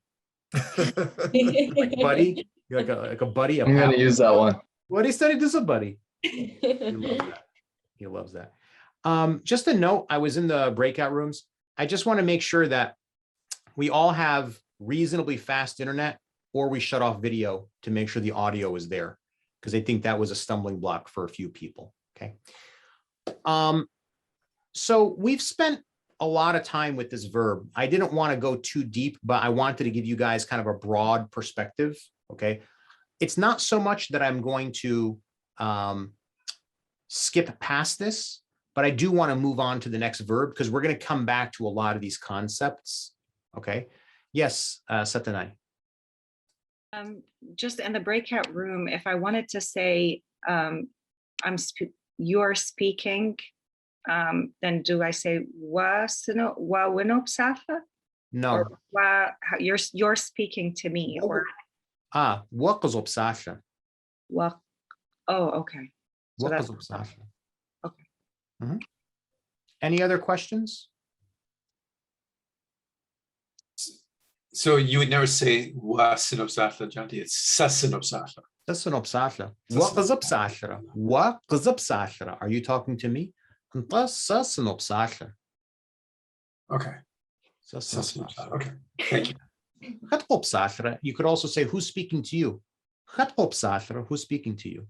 Like buddy, like a buddy. I'm going to use that one. What is sari dizo buddy? He loves that. He loves that. Just a note, I was in the breakout rooms. I just want to make sure that we all have reasonably fast internet, or we shut off video to make sure the audio is there, because I think that was a stumbling block for a few people. Okay. So we've spent a lot of time with this verb. I didn't want to go too deep, but I wanted to give you guys kind of a broad perspective. Okay. It's not so much that I'm going to skip past this, but I do want to move on to the next verb, because we're going to come back to a lot of these concepts. Okay. Yes, Satanai. Just in the breakout room, if I wanted to say you're speaking, then do I say wa winopsafa? No. Or wa you're speaking to me, or wa qizopsasha. Wa. Oh, okay. So that's okay. Mm-hmm. Any other questions? So you would never say wa synopsasha, Janti. It's sa synopsasha. Sa synopsasha. Wa qizopsasha. Wa qizopsasha. Are you talking to me? Sa synopsasha. Okay. Sa synopsasha. Okay. Thank you. You could also say, who's speaking to you? Who's speaking to you?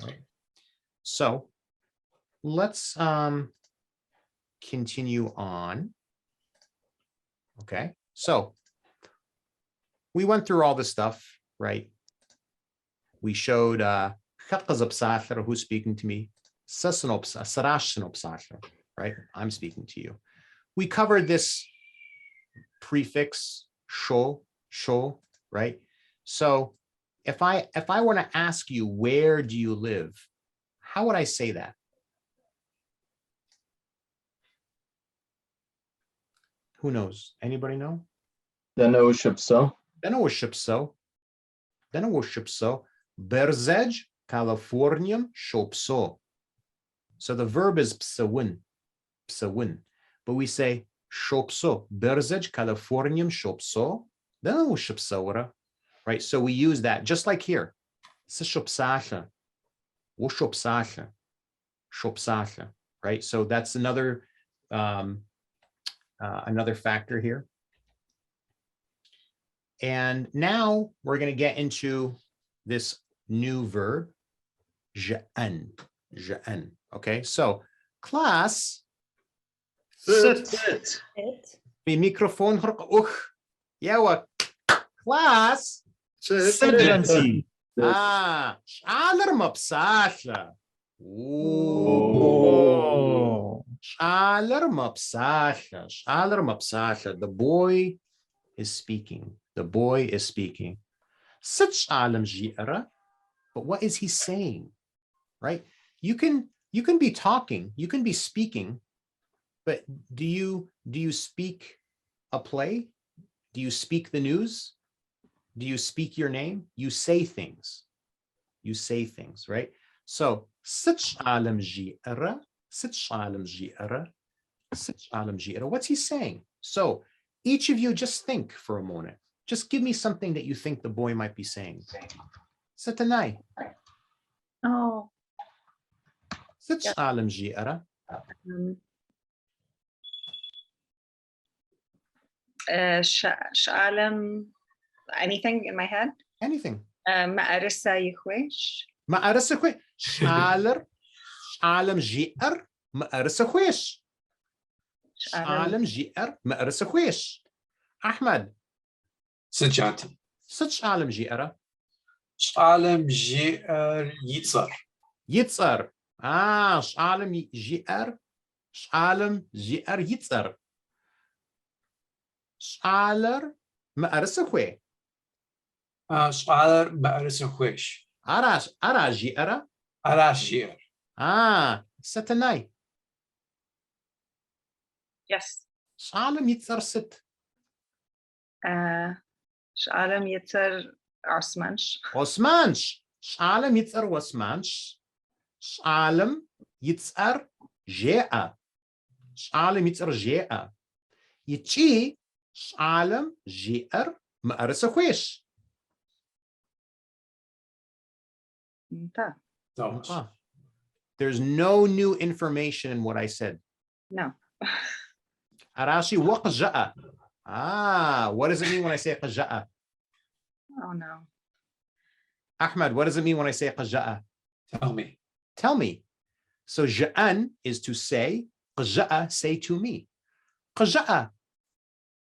Okay. So let's continue on. Okay, so we went through all this stuff, right? We showed who's speaking to me, right? I'm speaking to you. We covered this prefix sho, right? So if I were to ask you, where do you live? How would I say that? Who knows? Anybody know? Denoshipso. Berzej, Californium, shopso. So the verb is psawin, but we say shopso. Berzej, Californium, shopso. Denoshipsora, right? So we use that just like here. Shopsasha, shopsasha, right? So that's another another factor here. And now we're going to get into this new verb. Je'an. Je'an. Okay, so class. Sit. Sit. May microphone yawa. Class. Sit, Janti. Sh'alar mabsasha. Oh. Sh'alar mabsasha. Sh'alar mabsasha. The boy is speaking. The boy is speaking. Sit sh'alam ji'ara. But what is he saying? Right? You can be talking, you can be speaking, but do you speak a play? Do you speak the news? Do you speak your name? You say things. You say things, right? So sit sh'alam ji'ara, sit sh'alam ji'ara, sit sh'alam ji'ara. What's he saying? So each of you just think for a moment. Just give me something that you think the boy might be saying. Satanai. Oh. Sit sh'alam ji'ara. Sh'alam, anything in my head? Anything. Ma'arisa yikhwish. Ma'arisa khwish. Sh'alam ji'ar. Ma'arisa khwish. Sh'alam ji'ar. Ma'arisa khwish. Ahmad. Sit, Janti. Sit sh'alam ji'ara. Sh'alam ji'ar yitzar. Yitzar. Sh'alam ji'ar. Sh'alam ji'ar yitzar. Sh'alar ma'arisa khwe. Sh'alar ma'arisa khwish. Ara ji'ara. Ara ji'ar. Satanai. Yes. Sh'alam yitzar sit. Sh'alam yitzar osmansh. Osmansh. Sh'alam yitzar osmansh. Sh'alam yitzar je'a. Sh'alam yitzar je'a. Yichi sh'alam ji'ar ma'arisa khwish. There's no new information in what I said. No. Arashi wa qja'a. What does it mean when I say qja'a? Oh no. Ahmad, what does it mean when I say qja'a? Tell me. Tell me. So ja'an is to say, qja'a, say to me. Qja'a.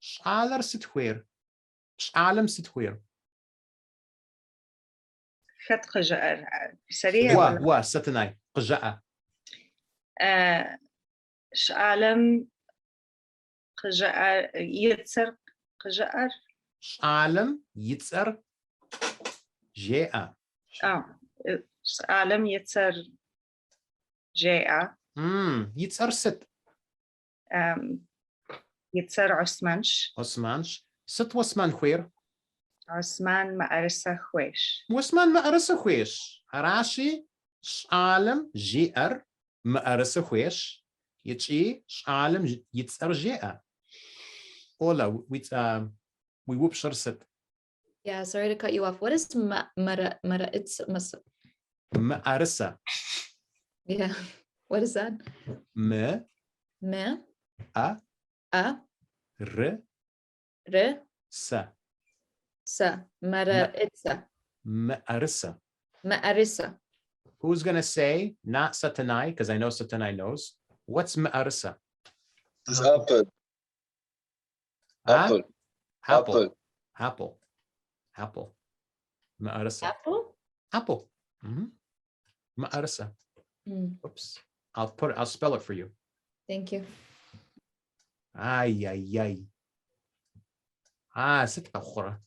Sh'alar sitwir. Sh'alam sitwir. خد قجأر سريع wa satanai. Qja'a. شعلم قجأر يتسر قجأر Sh'alam yitzar je'a. شعلم يتسر جاء Yitzar sit. يتسر عثمانش Osmansh. Sit wasman khwir. عثمان مأرسة خويش Wasman ma'arisa khwish. Arashi sh'alam ji'ar ma'arisa khwish. Yichi sh'alam yitzar je'a. Ola, we whoop sit. Yeah, sorry to cut you off. What is it's Ma'arisa. yeah. What is that? Me Me a a r re sa. sa it's Ma'arisa. ma'arisa. Who's gonna say not satanai? Because I know satanai knows. What's ma'arisa? It's apple. Huh? Apple. Apple. Apple. Ma'arisa. Apple? Apple. Ma'arisa. Oops. I'll spell it for you. Thank you. Ay. Sit khura.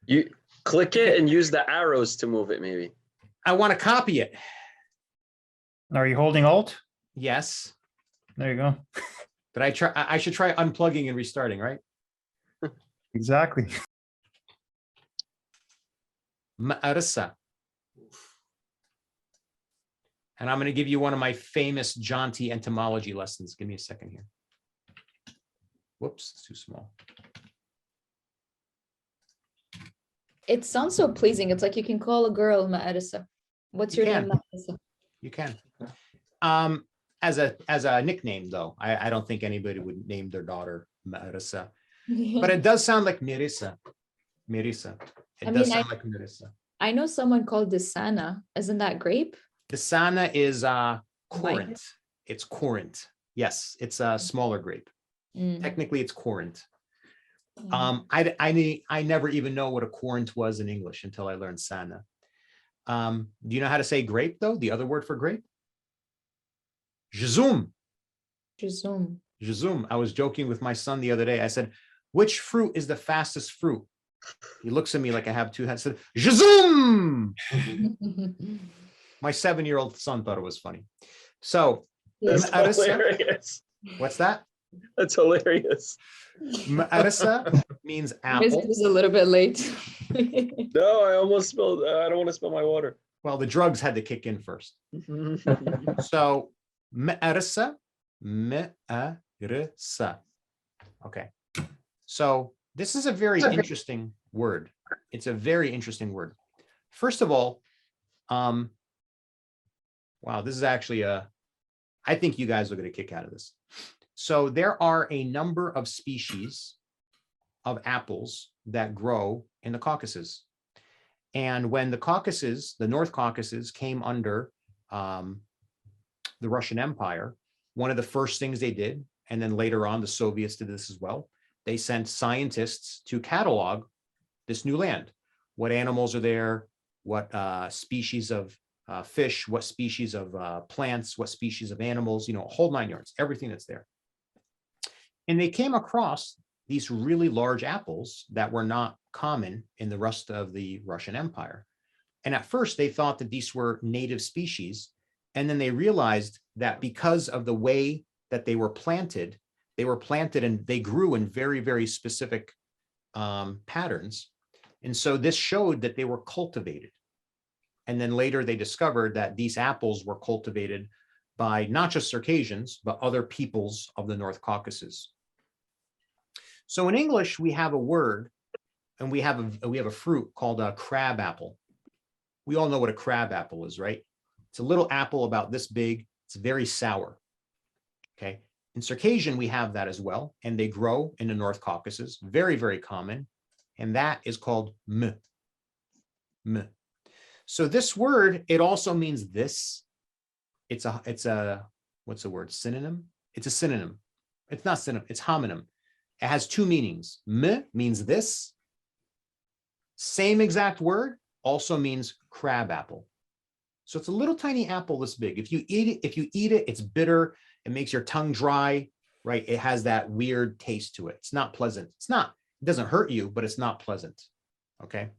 You click it and use the arrows to move it, maybe. I want to copy it. Are you holding Alt? Yes. There you go. But I should try unplugging and restarting, right? Exactly. Ma'arisa. And I'm going to give you one of my famous jaunty etymology lessons. Give me a second here. Whoops, it's too small. It sounds so pleasing. It's like you can call a girl Ma'arisa. What's your name, Ma'arisa? You can. As a nickname, though, I don't think anybody would name their daughter Ma'arisa. But it does sound like Mirisa. Mirisa. It does sound like Mirisa. I know someone called Desana. Isn't that grape? Desana is Corinth. It's Corinth. Yes, it's a smaller grape. Technically, it's Corinth. I never even know what a Corinth was in English until I learned Sana. Do you know how to say grape, though? The other word for grape? Jezum. Jezum. Jezum. I was joking with my son the other day. I said, which fruit is the fastest fruit? He looks at me like I have two heads. I said, Jezum. My 7-year-old son thought it was funny. So, That's hilarious. What's that? That's hilarious. Ma'arasa means apple. It's a little bit late. No, I almost spilled. I don't want to spill my water. Well, the drugs had to kick in first. So, ma'arasa, ma'arasa. Okay. So this is a very interesting word. It's a very interesting word. First of all, wow, this is actually I think you guys will get a kick out of this. So there are a number of species of apples that grow in the Caucasus. And when the Caucasus, the North Caucasus, came under the Russian Empire, one of the first things they did, and then later on the Soviets did this as well, they sent scientists to catalog this new land. What animals are there, what species of fish, what species of plants, what species of animals, you know, whole 9 yards, everything that's there. And they came across these really large apples that were not common in the rest of the Russian Empire. And at first they thought that these were native species. And then they realized that because of the way that they were planted and they grew in very, very specific patterns. And so this showed that they were cultivated. And then later they discovered that these apples were cultivated by not just Circassians, but other peoples of the North Caucasus. So in English, we have a word and we have a fruit called a crab apple. We all know what a crab apple is, right? It's a little apple about this big. It's very sour. Okay. In Circassian, we have that as well, and they grow in the North Caucasus, very, very common, and that is called m. So this word, it also means this. It's a what's the word? Synonym? It's a synonym. It's not synonym, it's homonym. It has two meanings. M means this. Same exact word also means crab apple. So it's a little tiny apple this big. If you eat it, it's bitter. It makes your tongue dry, right? It has that weird taste to it. It's not pleasant. It doesn't hurt you, but it's not pleasant. Okay.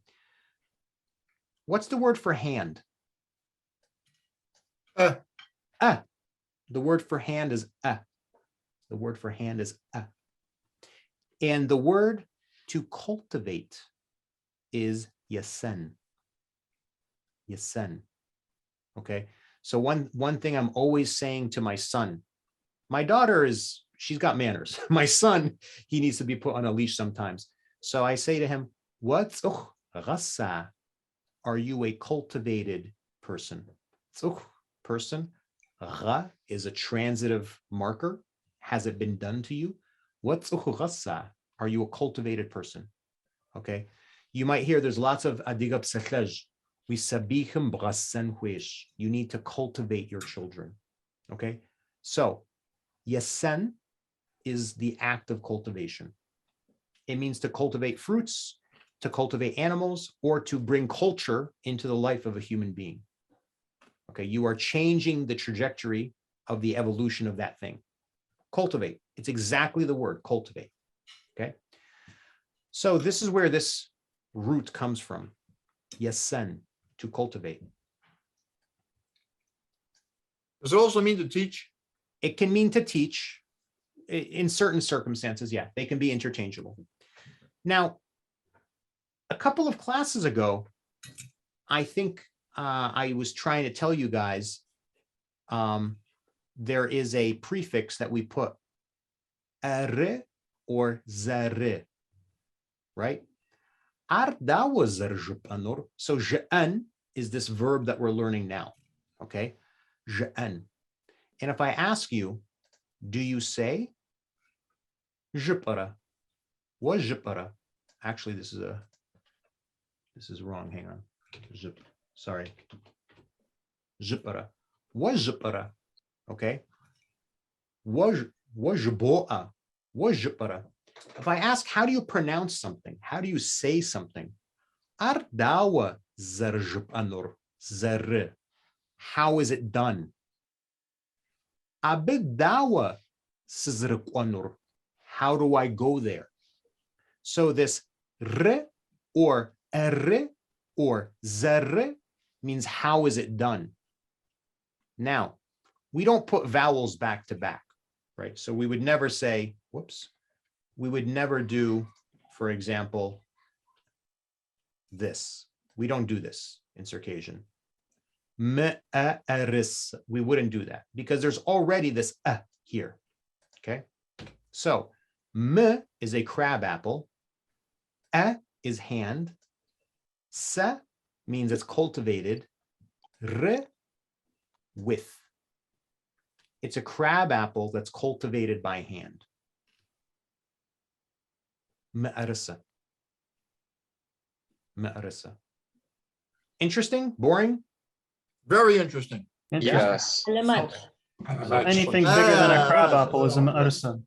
What's the word for hand? The word for hand is The word for hand is And the word to cultivate is yasen. Yasen. Okay. So one thing I'm always saying to my son, my daughter she's got manners. My son, he needs to be put on a leash sometimes. So I say to him, what's rasa? Are you a cultivated person? Person. Ra is a transitive marker. Has it been done to you? What's rasa? Are you a cultivated person? Okay. You might hear there's lots of adigab sekej. You need to cultivate your children. Okay. So yasen is the act of cultivation. It means to cultivate fruits, to cultivate animals, or to bring culture into the life of a human being. Okay, you are changing the trajectory of the evolution of that thing. Cultivate. It's exactly the word, cultivate. Okay. So this is where this root comes from. Yasen, to cultivate. Does it also mean to teach? It can mean to teach. In certain circumstances, yeah, they can be interchangeable. Now, a couple of classes ago, I think I was trying to tell you guys there is a prefix that we put are or zare, right? So je'an is this verb that we're learning now, okay? Je'an. And if I ask you, do you say jipara? What jipara? Actually, this is wrong. Hang on. Sorry. Jipara. Wajipara. Okay. Wajboa. Wajipara. If I ask, how do you pronounce something? How do you say something? Ardawa zarjipanur. Zar. How is it done? Abidawa sizriqanur. How do I go there? So this r or r or zar means how is it done? Now, we don't put vowels back to back, right? So we would never say, whoops, we would never do, for example, this. We don't do this in Circassian. Ma'aris. We wouldn't do that because there's already this here. Okay. So m is a crab apple. A is hand. Sa means it's cultivated. R, with. It's a crab apple that's cultivated by hand. Ma'arisa. Ma'arisa. Interesting? Boring? Very interesting. Yes. So anything bigger than a crab apple is an arsan.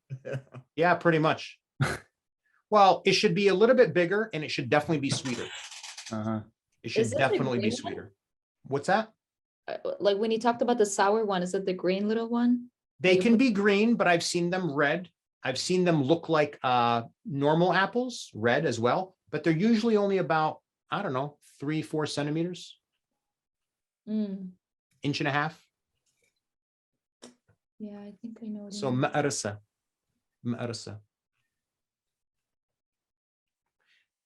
Yeah, pretty much. Well, it should be a little bit bigger and it should definitely be sweeter. It should Is it the definitely be green one? sweeter. What's that? Like when you talked about the sour one, is it the green little one? They You can put- be green, but I've seen them red. I've seen them look like normal apples, red as well, but they're usually only about, I don't know, 3-4 centimeters, Mm, inch and a half. yeah, I think I know. what you So mean. ma'arisa. Ma'arisa.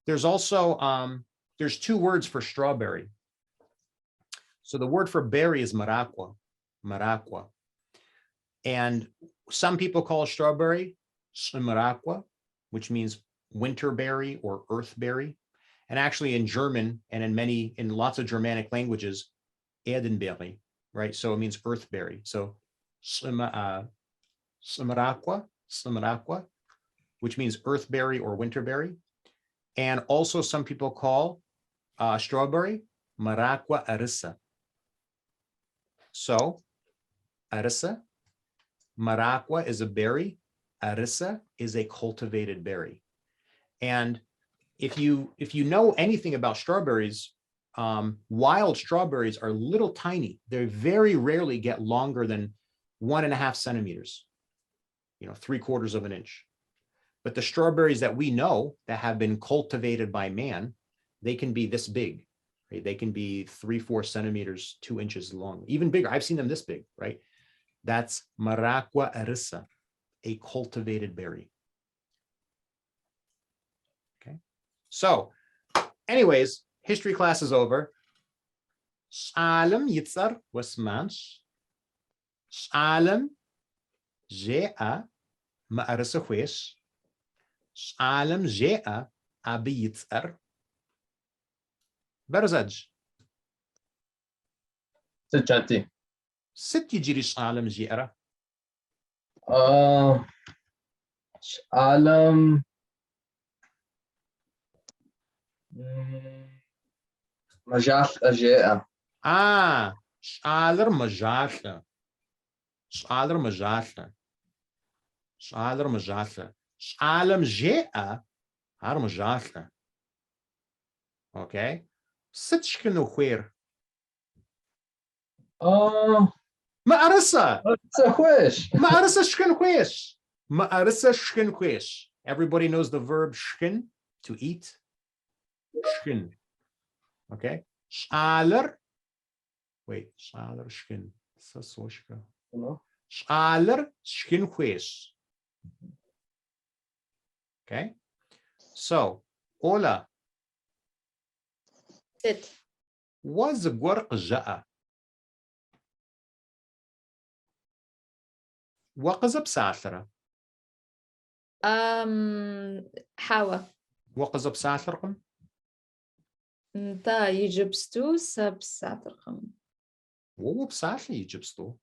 There's also, there's two words for strawberry. So the word for berry is maraqua, maraqua. And some people call strawberry maraqua, which means winter berry or earth berry. And actually in German and in lots of Germanic languages, Erdenberry, right? So it means earth berry. So maraqua, which means earth berry or winter berry. And also some people call strawberry maraqua arisa. So arisa, maraqua is a berry, arisa is a cultivated berry. And if you know anything about strawberries, wild strawberries are little tiny. They very rarely get longer than 1.5 centimeters, 3/4 of an inch. But the strawberries that we know that have been cultivated by man, they can be this big, right? They can be 3-4 centimeters, 2 inches long, even bigger. I've seen them this big, right? That's maraqua arisa, a cultivated berry. Okay. So anyways, history class is over. Shalom yitzar wasmansh. Shalom je'a ma'arisa khwesh. Shalom je'a abi yitzar. Barzaj. Sejati. Sit yijiri shalom je'ara. Alam. Majaf ajea. Shalar majasha. Shalar majasha. Shalar majasha. Shalom je'a har majasha. Okay. Sit shkinu khwer. Ma'arisa. Ma'arisa shkin khwesh. Ma'arisa shkin khwesh. Everybody knows the verb shkin, to eat. Shkin. Okay. Shalar. Wait. Shalar shkin. Sasoshka. Shalar shkin khwesh. Okay. So, Ola. Sit. Was gwarq ja'a. وقز بساثرة. حوا. وقز بساثركم. تا يجبستو سبساترقم. وهو بساثر يجبستو.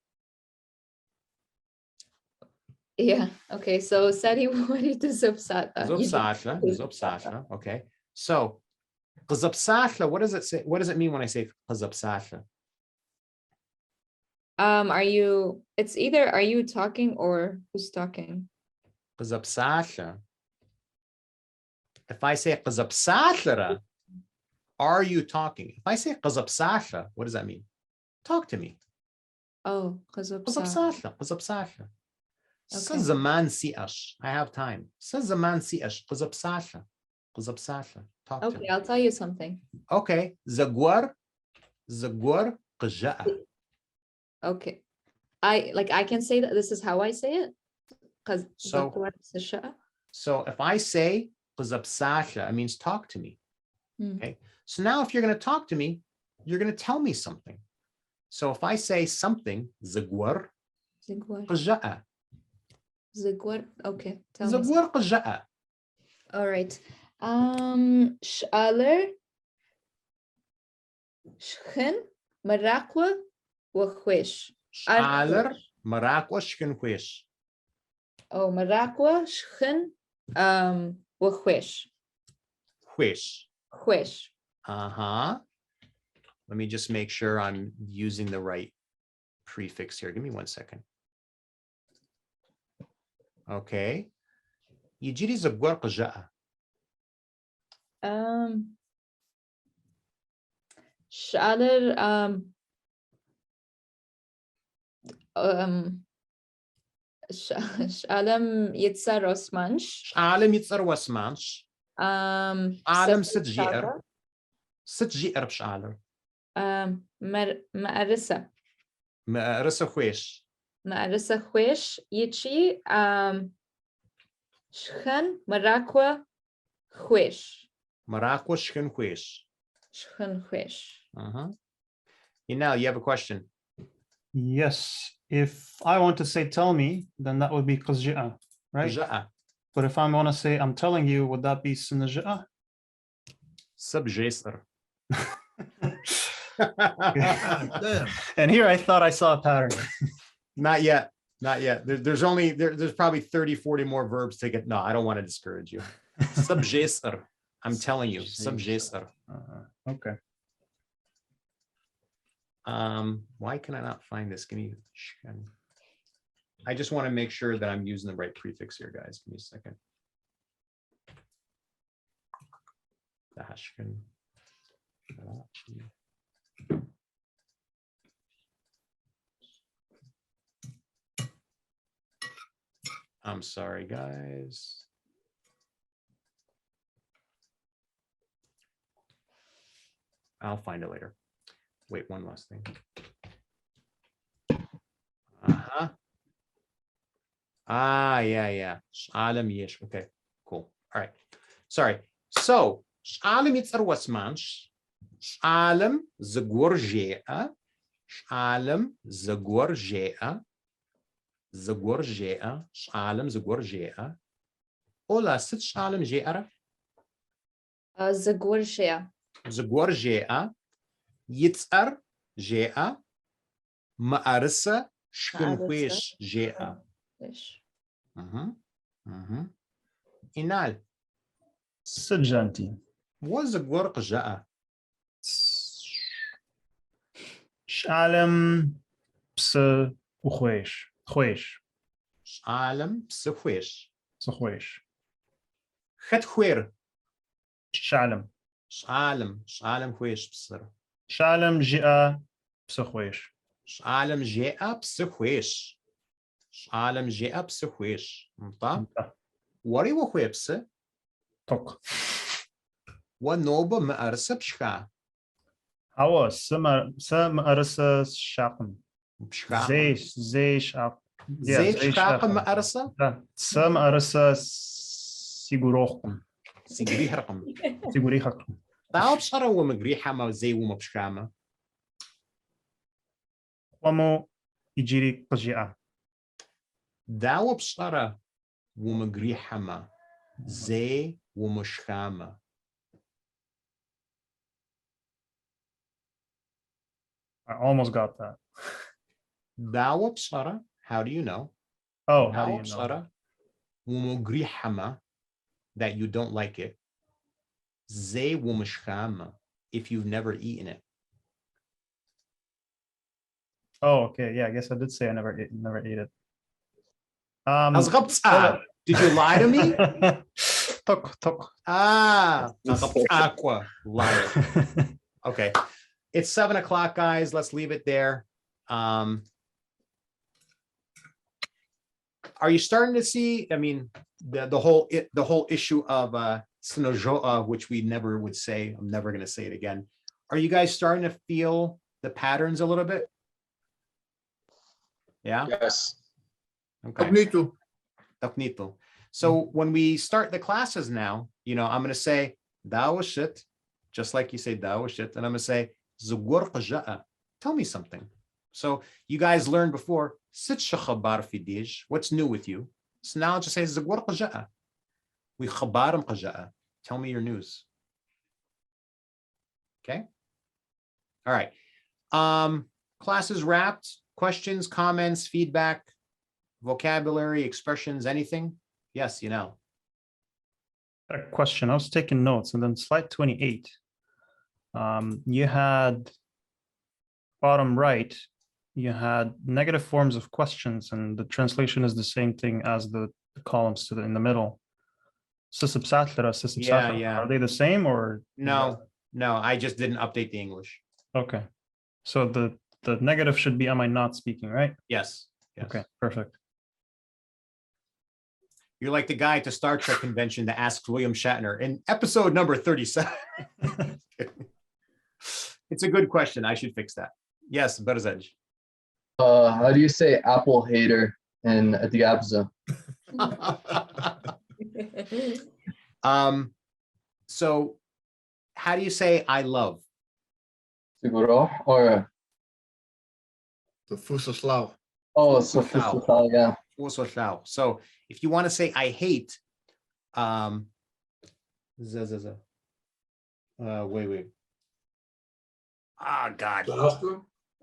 Yeah. Okay. So Sari, what is the subsata? Zobsatra. Okay. So Qazabsatla, what does it say? What does it mean when I say qazabsatla? It's either are you talking or who's talking? Qazabsatla. If I say qazabsatla, are you talking? If I say qazabsatla, what does that mean? Talk to me. Oh, qazabsatla. Qazabsatla, qazabsatla. Zaman si'ash. I have time. Zaman si'ash. Qazabsatla. Qazabsatla. Talk to me. Okay, I'll tell you something. Okay. Zagwar qaja'a. Okay. I can say that this is how I say it. So if I say qazabsatla, it means talk to me. Okay. So now if you're going to talk to me, you're going to tell me something. So if I say something, zagwar qaja'a. Zagwar. Okay. Zagwar qaja'a. All right. Sh'aler, shchen, marakwa, wachwish. Sh'aler, marakwa, shkenwish. Oh, marakwa, shchen, wachwish. Wish. Wish. Uh-huh. Let me just make sure I'm using the right prefix here. Give me 1 second. Okay. يجري زبور قجاء. Shader, Shalem Yitzar Osmansh. Shalem Yitzar Osmansh. Alem Sitji'er. Sitji'er b'Shaler. Ma'arisa. Ma'arisa Khwesh. Ma'arisa Khwesh. Yichi, Shchan, Marakwa, Khwesh. Marakwa Shchen Khwesh. Shchan Khwesh. Now you have a question. Yes. If I want to say tell me, then that would be qazji'a, right? Qajaa. But if I want to say I'm telling you, would that be sinajaa? Subjasr. And here I thought I saw a pattern. Not yet. Not yet. There's probably 30, 40 more verbs to get. No, I don't want to discourage you. Subjasr. I'm telling you, subjasr. Okay. Why can I not find this? Give me. I just want to make sure that I'm using the right prefix here, guys. Give me a second. I'm sorry, guys. I'll find it later. Wait, one last thing. Yeah. Alam yesh. Okay, cool. All right. Sorry. So, alam yitzar wasmansh. Alam zagorjea. Alam zagorjea. Zagorjea. Alam zagorjea. Ola sit alam jeara. Zagorjea. Zagorjea. Yitzar jea. Ma'arisa shkunwish jea. Inal. Sajanti. Was a gorq jaa. Shalem psa ukhwesh. Khwesh. Shalem psa khwesh. Khwesh. Khat khwer. Shalem. Shalem. Shalem khwesh psar. Shalem jia psa khwesh. Shalem jia psa khwesh. Shalem jia psa khwesh. Mta. Wari wa khwepse. Tok. Wa noba ma'arsa bshka. Hawa sama ma'arsa shaqm. Zay shaq. Zay shaq ma'arsa? Sa ma'arsa sigurohkum. Sigriharkum. Sigurihakum. Tao bshara wa magrihama zay wa mabshkama. Wamo ijiri qajia. Dawa bshara wa magrihama zay wa mabshkama. I almost got that. Dawa bshara, how do you know? Oh, how do you know? Bshara wa magrihama, that you don't like it. Ze wumshcham, if you've never eaten it. Oh, okay. Yeah, I guess I did say I never ate it. Did you lie to me? Tok. Aqua, liar. Okay, it's 7 o'clock, guys. Let's leave it there. Are you starting to see? I mean, the whole issue of sinojoa, which we never would say. I'm never going to say it again. Are you guys starting to feel the patterns a little bit? Yeah. Yes. Okay. Taqnito. So when we start the classes now, I'm going to say dawashit, just like you say dawashit, and I'm going to say zugur qaja'a. Tell me something. So you guys learned before, sit khabar fi dij. What's new with you? So now I'll just say zugur qaja'a. We khabaram qaja'a. Tell me your news. Okay. All right. Class is wrapped. Questions, comments, feedback, vocabulary, expressions, anything? Yes, A question. I was taking notes, and then slide 28. You had bottom right, you had negative forms of questions, and the translation is the same thing as the columns in the middle. Yeah. Are they the same or? No, I just didn't update the English. Okay. So the negative should be, am I not speaking, right? Yes. Okay, perfect. You're like the guy at the Star Trek convention that asked William Shatner in episode number 37. It's a good question. I should fix that. Yes, Berzej. How do you say apple hater in Diabza? So how do you say I love? Siguro or the fusaslaw. Oh, so fusaslaw, yeah. So if you want to say I hate, wait. Ah, God.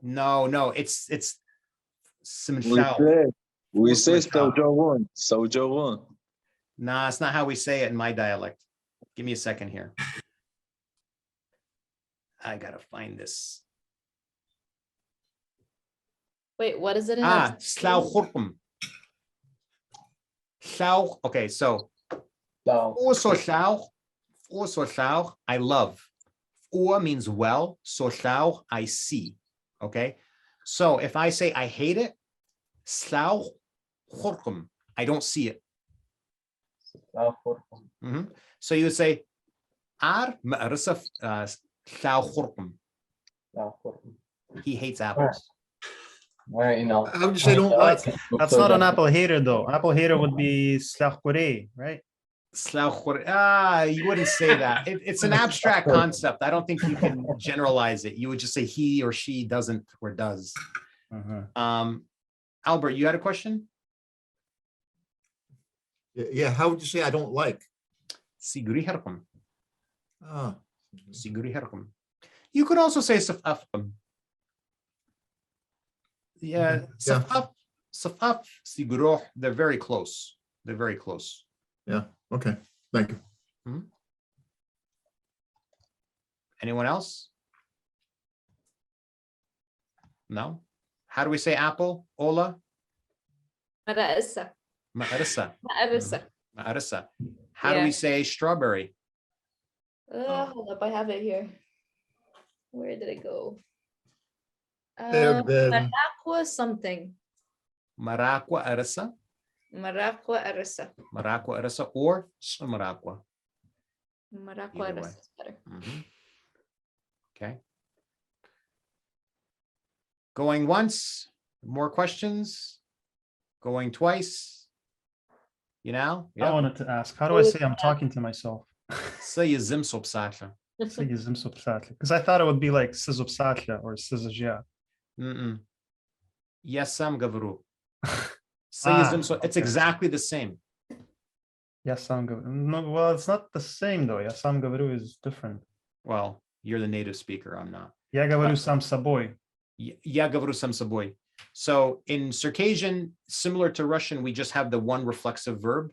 No, it's we say Sojourn. Nah, it's not how we say it in my dialect. Give me a second here. I gotta find this. Wait, what is it? Slauchurkum. Okay, so also I love. Ua means well, so I see. Okay, so if I say I hate it, slauchurkum, I don't see it. So you would say ar ma'arisa slauchurkum. He hates apples. Right, How would you say don't like? That's not an apple hater though. Apple hater would be slauchore, right? You wouldn't say that. It's an abstract concept. I don't think you can generalize it. You would just say he or she doesn't or does. Albert, you had a question? Yeah, how would you say I don't like? Siguriherkum. Oh. Siguriherkum. You could also say safafkum. Yeah, safaf, siguroh, they're very close. They're very close. Yeah, okay. Thank you. Anyone else? No? How do we say apple? Ola? Ma'arisa. Ma'arisa. Ma'arisa. How do we say strawberry? Hold up, I have it here. Where did it go? Maracua something. Maracua arisa. Maracua arisa. Maracua arisa or maracua. Maracua arisa is better. Okay. Going once. More questions. Going twice. I wanted to ask, how do I say I'm talking to myself? Say zim sopsatla. Say zim sopsatla. Because I thought it would be like sizopsatla or sizajia. Yes, Sam Gavru. It's exactly the same. Yasam Gavru. No, well, it's not the same though. Yasam Gavru is different. Well, you're the native speaker. I'm not. Ya Gavru Sam Saboy. Ya Gavru Sam Saboy. So in Circassian, similar to Russian, we just have the one reflexive verb.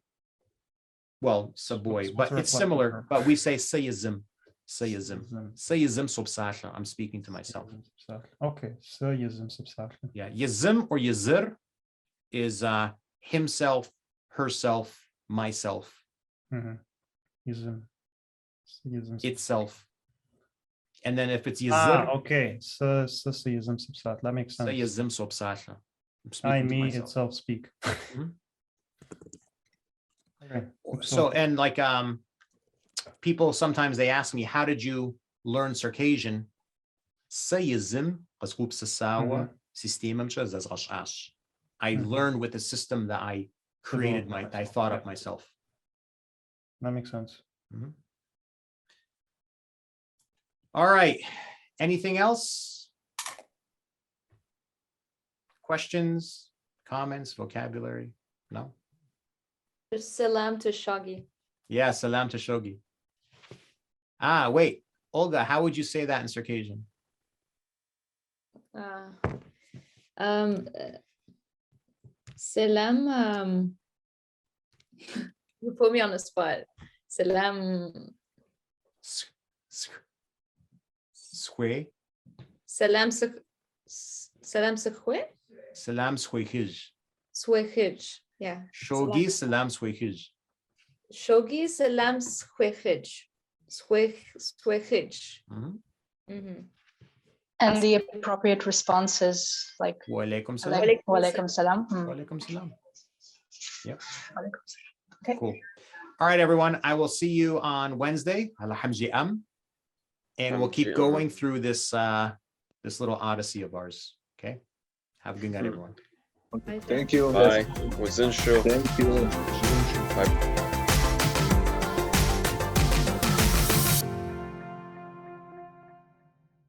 well, saboy, What's but a it's reflective similar, verb? but we say sayizim. Sayizim. Yazım. Sayizim subsasha. I'm speaking to myself. Yazım subsatla. Okay, sayızım subsatla. Yeah. Yazim or yazir is himself, herself, myself, Yazım. Sayızım itself. And then if it's yazir, okay. Sayızım subsatla. That makes sense. sayizim subsasha. I'm I, speaking to me, myself. itself speak. Mhm. Okay. So, and like people sometimes they ask me, how did you learn Circassian? Sayizim, I learned with the system that I created, I thought up myself. That makes sense. Mhm. All right. Anything else? Questions, comments, vocabulary? No? Just salam to Shaggy. Yeah, salam to Shogi. Ah, wait. Olga, how would you say that in Circassian? Salam. You put me on the spot. Salam. Sque? Salam. Salam Sekhwe? Salam Swekij. Swechij. Yeah. Shogi salam Swekij. Shogi salam Swechij. Swechij. And the appropriate response is like Wa alaikum salam. wa alaikum salam. Wa alaikum salam. Yep. Okay. Cool. All right, everyone. I will see you on Wednesday. And we'll keep going through this this little odyssey of ours. Okay. Have a good night, everyone. Thank you. Bye. Was in show. Thank you. Bye.